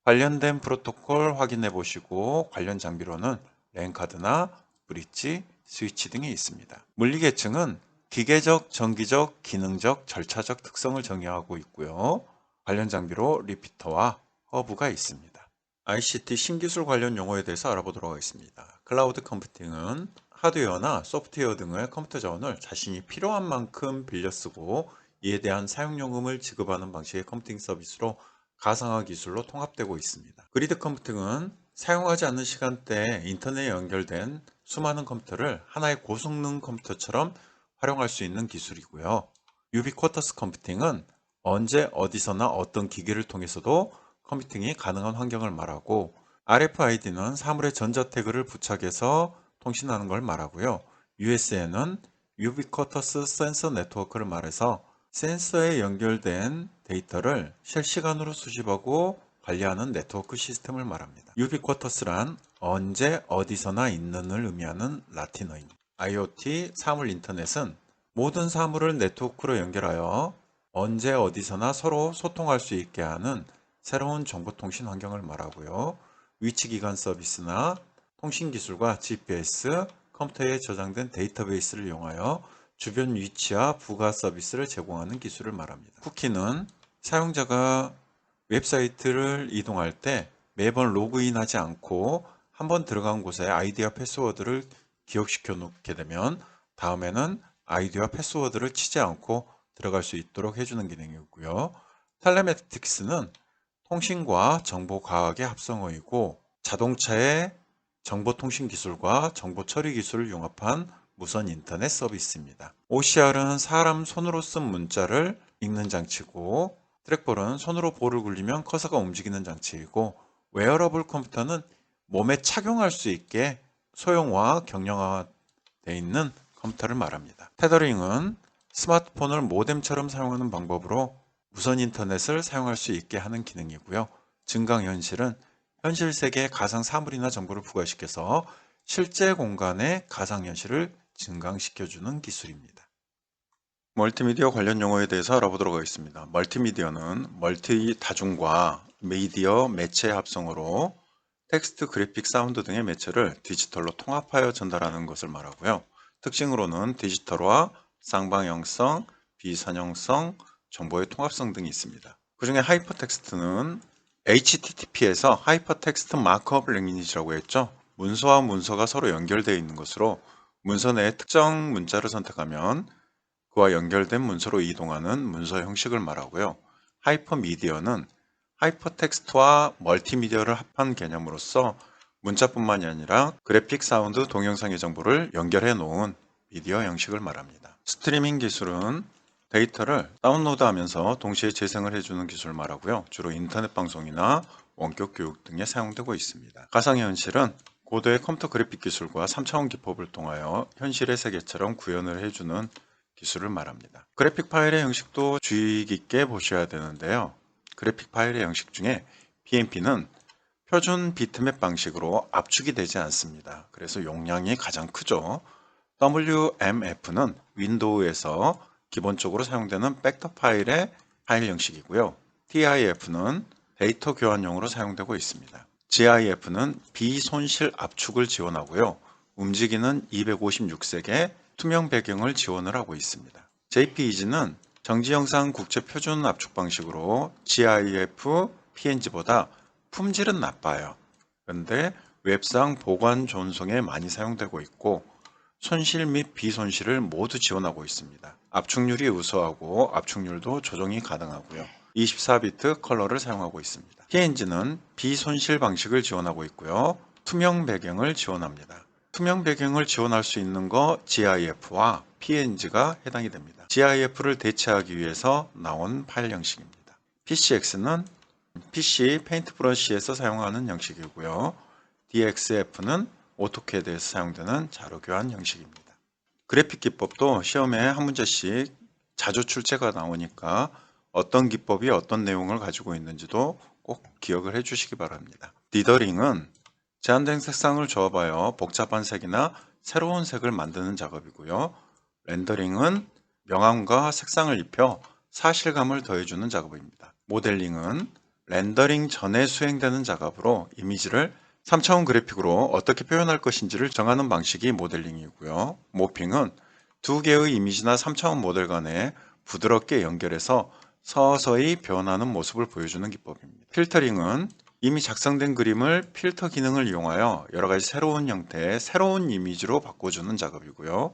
관련된 프로토콜 확인해 보시고 관련 장비로는 랜카드나 브릿지, 스위치 등이 있습니다. 물리 계층은 기계적, 전기적, 기능적, 절차적 특성을 정의하고 있고요. 관련 장비로 리피터와 허브가 있습니다. ICT 신기술 관련 용어에 대해서 알아보도록 하겠습니다. 클라우드 컴퓨팅은 하드웨어나 소프트웨어 등의 컴퓨터 자원을 자신이 필요한 만큼 빌려 쓰고 이에 대한 사용요금을 지급하는 방식의 컴퓨팅 서비스로 가상화 기술로 통합되고 있습니다. 그리드 컴퓨팅은 사용하지 않는 시간대에 인터넷에 연결된 수많은 컴퓨터를 하나의 고성능 컴퓨터처럼 활용할 수 있는 기술이고요. 유비쿼터스 컴퓨팅은 언제 어디서나 어떤 기기를 통해서도 컴퓨팅이 가능한 환경을 말하고 RFID는 사물의 전자 태그를 부착해서 통신하는 걸 말하고요. USN은 유비쿼터스 센서 네트워크를 말해서 센서에 연결된 데이터를 실시간으로 수집하고 관리하는 네트워크 시스템을 말합니다. 유비쿼터스란 언제 어디서나 있는을 의미하는 라틴어입니다. IoT 사물 인터넷은 모든 사물을 네트워크로 연결하여 언제 어디서나 서로 소통할 수 있게 하는 새로운 정보통신 환경을 말하고요. 위치기관 서비스나 통신기술과 GPS, 컴퓨터에 저장된 데이터베이스를 이용하여 주변 위치와 부가 서비스를 제공하는 기술을 말합니다. 쿠키는 사용자가 웹사이트를 이동할 때 매번 로그인하지 않고 한번 들어간 곳에 아이디와 패스워드를 기억시켜 놓게 되면 다음에는 아이디와 패스워드를 치지 않고 들어갈 수 있도록 해주는 기능이고요. 텔레매틱스는 통신과 정보과학의 합성어이고 자동차의 정보통신 기술과 정보 처리 기술을 융합한 무선 인터넷 서비스입니다. OCR은 사람 손으로 쓴 문자를 읽는 장치고 트랙볼은 손으로 볼을 굴리면 커서가 움직이는 장치이고, 웨어러블 컴퓨터는 몸에 착용할 수 있게 소형화, 경량화되어 있는 컴퓨터를 말합니다. 테더링은 스마트폰을 모뎀처럼 사용하는 방법으로 무선 인터넷을 사용할 수 있게 하는 기능이고요. 증강현실은 현실 세계에 가상 사물이나 정보를 부과시켜서 실제 공간의 가상현실을 증강시켜주는 기술입니다. 멀티미디어 관련 용어에 대해서 알아보도록 하겠습니다. 멀티미디어는 멀티 다중과 미디어 매체의 합성어로 텍스트, 그래픽, 사운드 등의 매체를 디지털로 통합하여 전달하는 것을 말하고요. 특징으로는 디지털화, 쌍방향성, 비선형성, 정보의 통합성 등이 있습니다. 그 중에 하이퍼텍스트는 HTTP에서 하이퍼텍스트 마크업 랭귀지라고 했죠. 문서와 문서가 서로 연결되어 있는 것으로 문서 내에 특정 문자를 선택하면 그와 연결된 문서로 이동하는 문서 형식을 말하고요. 하이퍼미디어는 하이퍼텍스트와 멀티미디어를 합한 개념으로서 문자뿐만이 아니라 그래픽, 사운드, 동영상의 정보를 연결해 놓은 미디어 형식을 말합니다. 스트리밍 기술은 데이터를 다운로드하면서 동시에 재생을 해주는 기술을 말하고요. 주로 인터넷 방송이나 원격 교육 등에 사용되고 있습니다. 가상현실은 고도의 컴퓨터 그래픽 기술과 3차원 기법을 통하여 현실의 세계처럼 구현을 해주는 기술을 말합니다. 그래픽 파일의 형식도 주의 깊게 보셔야 되는데요. 그래픽 파일의 형식 중에 BMP는 표준 비트맵 방식으로 압축이 되지 않습니다. 그래서 용량이 가장 크죠. WMF는 윈도우에서 기본적으로 사용되는 벡터 파일의 파일 형식이고요. TIF는 데이터 교환용으로 사용되고 있습니다. GIF는 비손실 압축을 지원하고요. 움직이는 256색의 투명 배경을 지원을 하고 있습니다. JPEG는 정지영상 국제 표준 압축 방식으로 GIF, PNG보다 품질은 나빠요. 그런데 웹상 보관 존속에 많이 사용되고 있고 손실 및 비손실을 모두 지원하고 있습니다. 압축률이 우수하고 압축률도 조정이 가능하고요. 24비트 컬러를 사용하고 있습니다. PNG는 비손실 방식을 지원하고 있고요. 투명 배경을 지원합니다. 투명 배경을 지원할 수 있는 거 GIF와 PNG가 해당이 됩니다. GIF를 대체하기 위해서 나온 파일 형식입니다. PCX는 PC 페인트 브러쉬에서 사용하는 형식이고요. DXF는 오토캐드에서 사용되는 자료 교환 형식입니다. 그래픽 기법도 시험에 한 문제씩 자주 출제가 나오니까 어떤 기법이 어떤 내용을 가지고 있는지도 꼭 기억을 해주시기 바랍니다. 디더링은 제한된 색상을 조합하여 복잡한 색이나 새로운 색을 만드는 작업이고요. 렌더링은 명암과 색상을 입혀 사실감을 더해주는 작업입니다. 모델링은 렌더링 전에 수행되는 작업으로 이미지를 3차원 그래픽으로 어떻게 표현할 것인지를 정하는 방식이 모델링이고요. 모핑은 두 개의 이미지나 3차원 모델 간에 부드럽게 연결해서 서서히 변하는 모습을 보여주는 기법입니다. 필터링은 이미 작성된 그림을 필터 기능을 이용하여 여러 가지 새로운 형태의 새로운 이미지로 바꿔주는 작업이고요.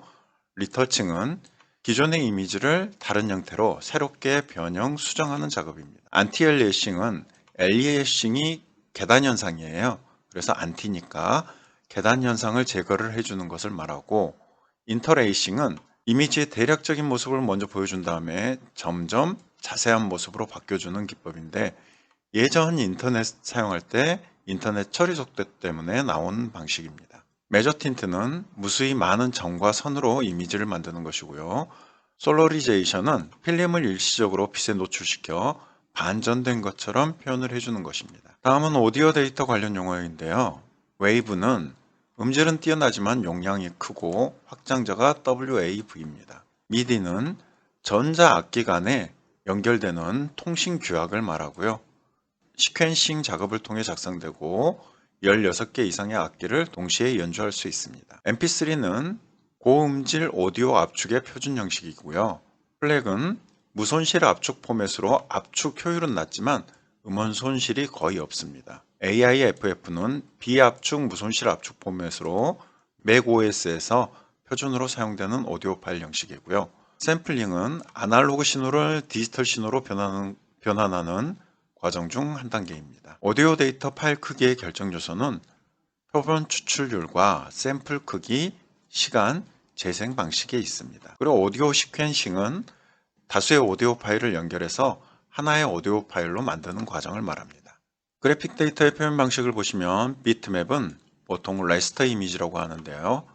리터칭은 기존의 이미지를 다른 형태로 새롭게 변형, 수정하는 작업입니다. 안티엘리에싱은 엘리에싱이 계단 현상이에요. 그래서 안티니까 계단 현상을 제거를 해주는 것을 말하고, 인터레이싱은 이미지의 대략적인 모습을 먼저 보여준 다음에 점점 자세한 모습으로 바뀌어주는 기법인데, 예전 인터넷 사용할 때 인터넷 처리 속도 때문에 나온 방식입니다. 메저 틴트는 무수히 많은 점과 선으로 이미지를 만드는 것이고요. 솔러리제이션은 필름을 일시적으로 빛에 노출시켜 반전된 것처럼 표현을 해주는 것입니다. 다음은 오디오 데이터 관련 용어인데요. 웨이브는 음질은 뛰어나지만 용량이 크고 확장자가 WAV입니다. 미디는 전자 악기 간에 연결되는 통신 규약을 말하고요. 시퀀싱 작업을 통해 작성되고 16개 이상의 악기를 동시에 연주할 수 있습니다. MP3는 고음질 오디오 압축의 표준 형식이고요. 플렉은 무손실 압축 포맷으로 압축 효율은 낮지만 음원 손실이 거의 없습니다. AIFF는 비압축 무손실 압축 포맷으로 맥OS에서 표준으로 사용되는 오디오 파일 형식이고요. 샘플링은 아날로그 신호를 디지털 신호로 변환하는 과정 중 한 단계입니다. 오디오 데이터 파일 크기의 결정 요소는 표본 추출률과 샘플 크기, 시간, 재생 방식에 있습니다. 그리고 오디오 시퀀싱은 다수의 오디오 파일을 연결해서 하나의 오디오 파일로 만드는 과정을 말합니다. 그래픽 데이터의 표현 방식을 보시면 비트맵은 보통 레스터 이미지라고 하는데요.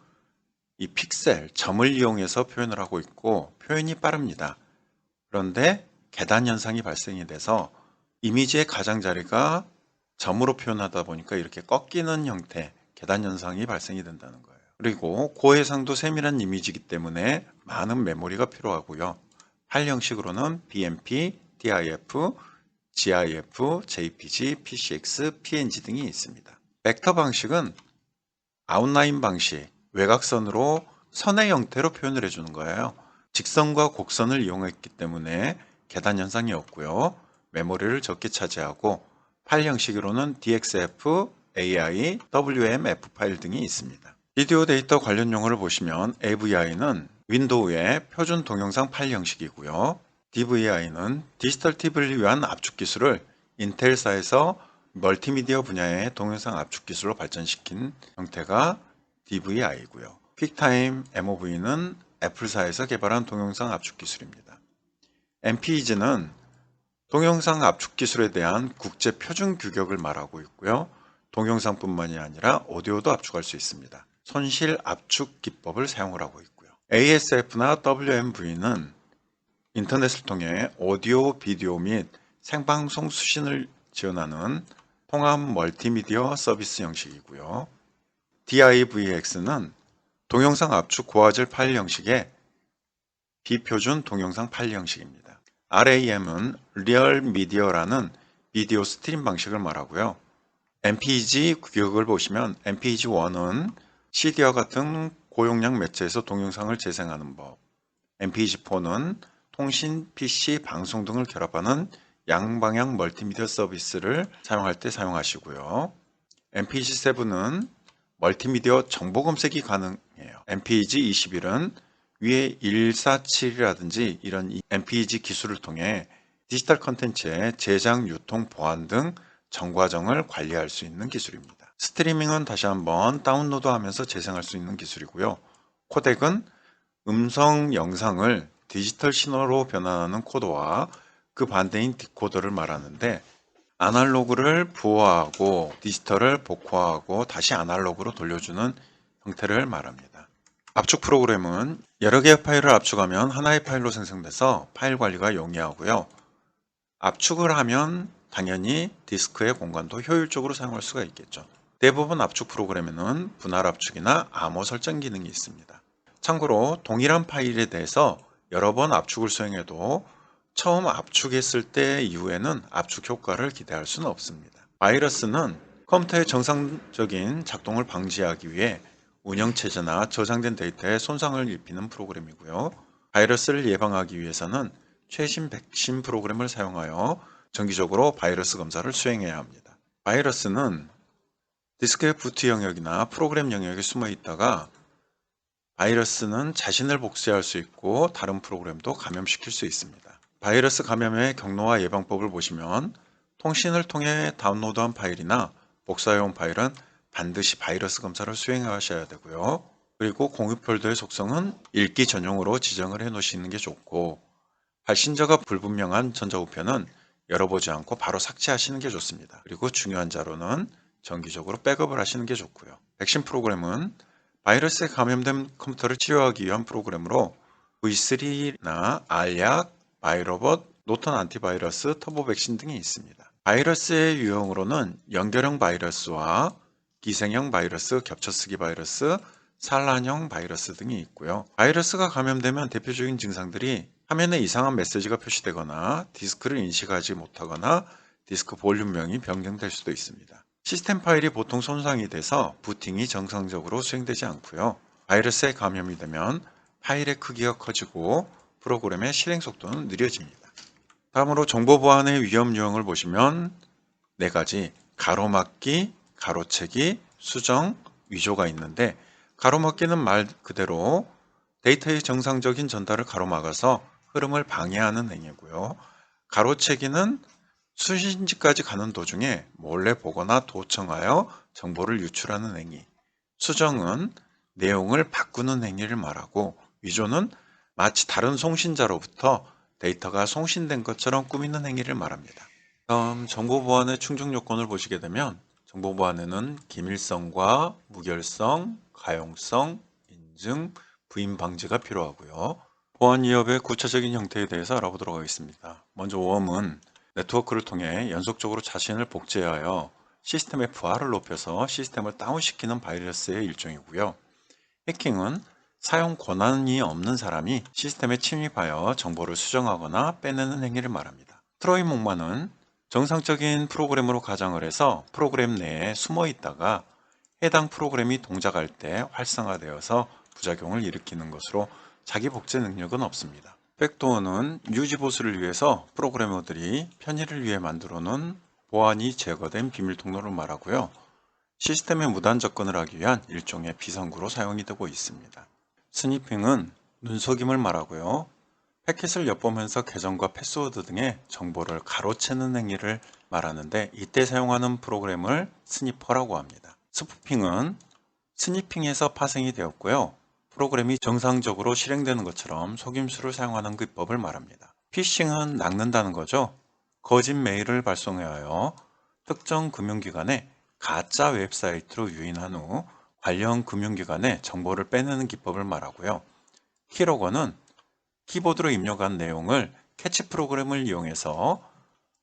이 픽셀, 점을 이용해서 표현을 하고 있고 표현이 빠릅니다. 그런데 계단 현상이 발생이 돼서 이미지의 가장자리가 점으로 표현하다 보니까 이렇게 꺾이는 형태, 계단 현상이 발생이 된다는 거예요. 그리고 고해상도 세밀한 이미지이기 때문에 많은 메모리가 필요하고요. 파일 형식으로는 BMP, DIF, GIF, JPG, PCX, PNG 등이 있습니다. 벡터 방식은 아웃라인 방식, 외곽선으로 선의 형태로 표현을 해주는 거예요. 직선과 곡선을 이용했기 때문에 계단 현상이 없고요. 메모리를 적게 차지하고 파일 형식으로는 DXF, AI, WMF 파일 등이 있습니다. 비디오 데이터 관련 용어를 보시면 AVI는 윈도우의 표준 동영상 파일 형식이고요. DVI는 디지털 TV를 위한 압축 기술을 인텔사에서 멀티미디어 분야의 동영상 압축 기술로 발전시킨 형태가 DVI이고요. 퀵타임 MOV는 애플사에서 개발한 동영상 압축 기술입니다. MPEG는 동영상 압축 기술에 대한 국제 표준 규격을 말하고 있고요. 동영상뿐만이 아니라 오디오도 압축할 수 있습니다. 손실 압축 기법을 사용을 하고 있고요. ASF나 WMV는 인터넷을 통해 오디오, 비디오 및 생방송 수신을 지원하는 통합 멀티미디어 서비스 형식이고요. DIVX는 동영상 압축 고화질 파일 형식의 비표준 동영상 파일 형식입니다. RAM은 리얼 미디어라는 비디오 스트림 방식을 말하고요. MPEG 규격을 보시면 MPEG-1은 CD와 같은 고용량 매체에서 동영상을 재생하는 법, MPEG-4는 통신, PC, 방송 등을 결합하는 양방향 멀티미디어 서비스를 사용할 때 사용하시고요. MPEG-7은 멀티미디어 정보 검색이 가능해요. MPEG-21은 위에 147이라든지 이런 MPEG 기술을 통해 디지털 컨텐츠의 제작, 유통, 보안 등 전 과정을 관리할 수 있는 기술입니다. 스트리밍은 다시 한번 다운로드하면서 재생할 수 있는 기술이고요. 코덱은 음성, 영상을 디지털 신호로 변환하는 코더와 그 반대인 디코더를 말하는데 아날로그를 부호하고 디지털을 복호하고 다시 아날로그로 돌려주는 형태를 말합니다. 압축 프로그램은 여러 개의 파일을 압축하면 하나의 파일로 생성돼서 파일 관리가 용이하고요. 압축을 하면 당연히 디스크의 공간도 효율적으로 사용할 수가 있겠죠. 대부분 압축 프로그램에는 분할 압축이나 암호 설정 기능이 있습니다. 참고로 동일한 파일에 대해서 여러 번 압축을 수행해도 처음 압축했을 때 이후에는 압축 효과를 기대할 수는 없습니다. 바이러스는 컴퓨터의 정상적인 작동을 방지하기 위해 운영체제나 저장된 데이터에 손상을 입히는 프로그램이고요. 바이러스를 예방하기 위해서는 최신 백신 프로그램을 사용하여 정기적으로 바이러스 검사를 수행해야 합니다. 바이러스는 디스크의 부트 영역이나 프로그램 영역에 숨어 있다가 바이러스는 자신을 복제할 수 있고 다른 프로그램도 감염시킬 수 있습니다. 바이러스 감염의 경로와 예방법을 보시면 통신을 통해 다운로드한 파일이나 복사해온 파일은 반드시 바이러스 검사를 수행하셔야 되고요. 그리고 공유 폴더의 속성은 읽기 전용으로 지정을 해 놓으시는 게 좋고 발신자가 불분명한 전자우편은 열어보지 않고 바로 삭제하시는 게 좋습니다. 그리고 중요한 자료는 정기적으로 백업을 하시는 게 좋고요. 백신 프로그램은 바이러스에 감염된 컴퓨터를 치료하기 위한 프로그램으로 V3나 알약, 바이로봇, 노턴 안티바이러스, 터보 백신 등이 있습니다. 바이러스의 유형으로는 연결형 바이러스와 기생형 바이러스, 겹쳐쓰기 바이러스, 산란형 바이러스 등이 있고요. 바이러스가 감염되면 대표적인 증상들이 화면에 이상한 메시지가 표시되거나 디스크를 인식하지 못하거나 디스크 볼륨명이 변경될 수도 있습니다. 시스템 파일이 보통 손상이 돼서 부팅이 정상적으로 수행되지 않고요. 바이러스에 감염이 되면 파일의 크기가 커지고 프로그램의 실행 속도는 느려집니다. 다음으로 정보 보안의 위험 유형을 보시면 4가지 가로막기, 가로채기, 수정, 위조가 있는데 가로막기는 말 그대로 데이터의 정상적인 전달을 가로막아서 흐름을 방해하는 행위고요. 가로채기는 수신지까지 가는 도중에 몰래 보거나 도청하여 정보를 유출하는 행위. 수정은 내용을 바꾸는 행위를 말하고 위조는 마치 다른 송신자로부터 데이터가 송신된 것처럼 꾸미는 행위를 말합니다. 다음 정보 보안의 충족 요건을 보시게 되면 정보 보안에는 기밀성과 무결성, 가용성, 인증, 부인 방지가 필요하고요. 보안 위협의 구체적인 형태에 대해서 알아보도록 하겠습니다. 먼저 웜은 네트워크를 통해 연속적으로 자신을 복제하여 시스템의 부하를 높여서 시스템을 다운시키는 바이러스의 일종이고요. 해킹은 사용 권한이 없는 사람이 시스템에 침입하여 정보를 수정하거나 빼내는 행위를 말합니다. 트로이 목마는 정상적인 프로그램으로 가정을 해서 프로그램 내에 숨어 있다가 해당 프로그램이 동작할 때 활성화되어서 부작용을 일으키는 것으로 자기 복제 능력은 없습니다. 백도어는 유지보수를 위해서 프로그래머들이 편의를 위해 만들어 놓은 보안이 제거된 비밀 통로를 말하고요. 시스템에 무단 접근을 하기 위한 일종의 비선구로 사용이 되고 있습니다. 스니핑은 눈속임을 말하고요. 패킷을 엿보면서 계정과 패스워드 등의 정보를 가로채는 행위를 말하는데 이때 사용하는 프로그램을 스니퍼라고 합니다. 스푸핑은 스니핑에서 파생이 되었고요. 프로그램이 정상적으로 실행되는 것처럼 속임수를 사용하는 기법을 말합니다. 피싱은 낚는다는 거죠. 거짓 메일을 발송하여 특정 금융기관에 가짜 웹사이트로 유인한 후 관련 금융기관의 정보를 빼내는 기법을 말하고요. 키로거는 키보드로 입력한 내용을 캐치 프로그램을 이용해서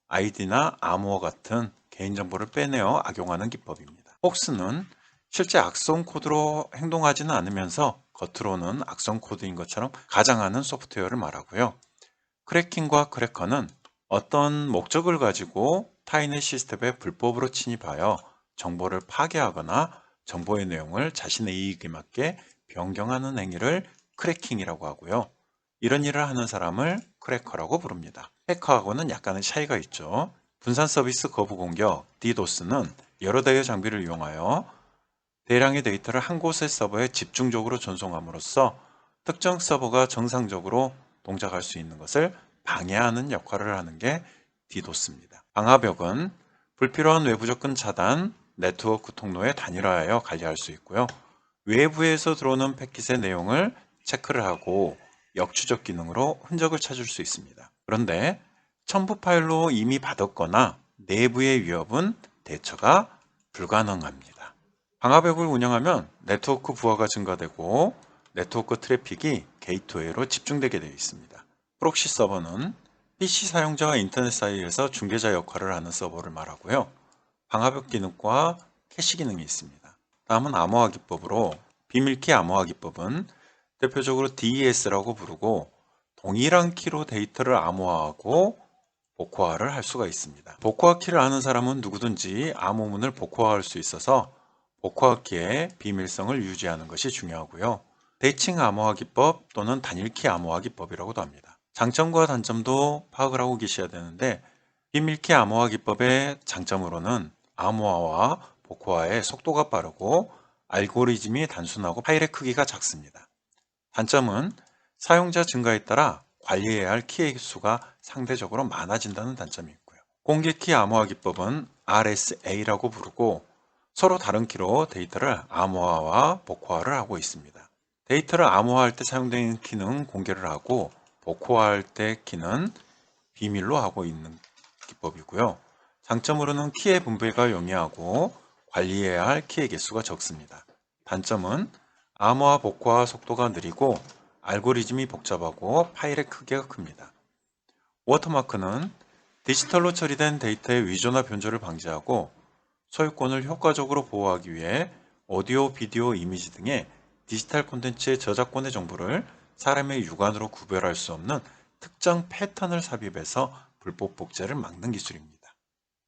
아이디나 암호화 같은 개인정보를 빼내어 악용하는 기법입니다. 폭스는 실제 악성 코드로 행동하지는 않으면서 겉으로는 악성 코드인 것처럼 가장하는 소프트웨어를 말하고요. 크래킹과 크래커는 어떤 목적을 가지고 타인의 시스템에 불법으로 침입하여 정보를 파괴하거나 정보의 내용을 자신의 이익에 맞게 변경하는 행위를 크래킹이라고 하고요. 이런 일을 하는 사람을 크래커라고 부릅니다. 해커하고는 약간의 차이가 있죠. 분산 서비스 거부 공격, DDoS는 여러 대의 장비를 이용하여 대량의 데이터를 한 곳의 서버에 집중적으로 전송함으로써 특정 서버가 정상적으로 동작할 수 있는 것을 방해하는 역할을 하는 게 DDoS입니다. 방화벽은 불필요한 외부 접근 차단, 네트워크 통로에 단일화하여 관리할 수 있고요. 외부에서 들어오는 패킷의 내용을 체크를 하고 역추적 기능으로 흔적을 찾을 수 있습니다. 그런데 첨부 파일로 이미 받았거나 내부의 위협은 대처가 불가능합니다. 방화벽을 운영하면 네트워크 부하가 증가되고 네트워크 트래픽이 게이트웨이로 집중되게 되어 있습니다. 프록시 서버는 PC 사용자와 인터넷 사이에서 중개자 역할을 하는 서버를 말하고요. 방화벽 기능과 캐시 기능이 있습니다. 다음은 암호화 기법으로 비밀키 암호화 기법은 대표적으로 DES라고 부르고 동일한 키로 데이터를 암호화하고 복호화를 할 수가 있습니다. 복호화 키를 아는 사람은 누구든지 암호문을 복호화할 수 있어서 복호화 키의 비밀성을 유지하는 것이 중요하고요. 대칭 암호화 기법 또는 단일키 암호화 기법이라고도 합니다. 장점과 단점도 파악을 하고 계셔야 되는데 비밀키 암호화 기법의 장점으로는 암호화와 복호화의 속도가 빠르고 알고리즘이 단순하고 파일의 크기가 작습니다. 단점은 사용자 증가에 따라 관리해야 할 키의 수가 상대적으로 많아진다는 단점이 있고요. 공개키 암호화 기법은 RSA라고 부르고 서로 다른 키로 데이터를 암호화와 복호화를 하고 있습니다. 데이터를 암호화할 때 사용되는 키는 공개를 하고 복호화할 때 키는 비밀로 하고 있는 기법이고요. 장점으로는 키의 분배가 용이하고 관리해야 할 키의 개수가 적습니다. 단점은 암호화 복호화 속도가 느리고 알고리즘이 복잡하고 파일의 크기가 큽니다. 워터마크는 디지털로 처리된 데이터의 위조나 변조를 방지하고 소유권을 효과적으로 보호하기 위해 오디오, 비디오, 이미지 등의 디지털 콘텐츠의 저작권의 정보를 사람의 육안으로 구별할 수 없는 특정 패턴을 삽입해서 불법 복제를 막는 기술입니다.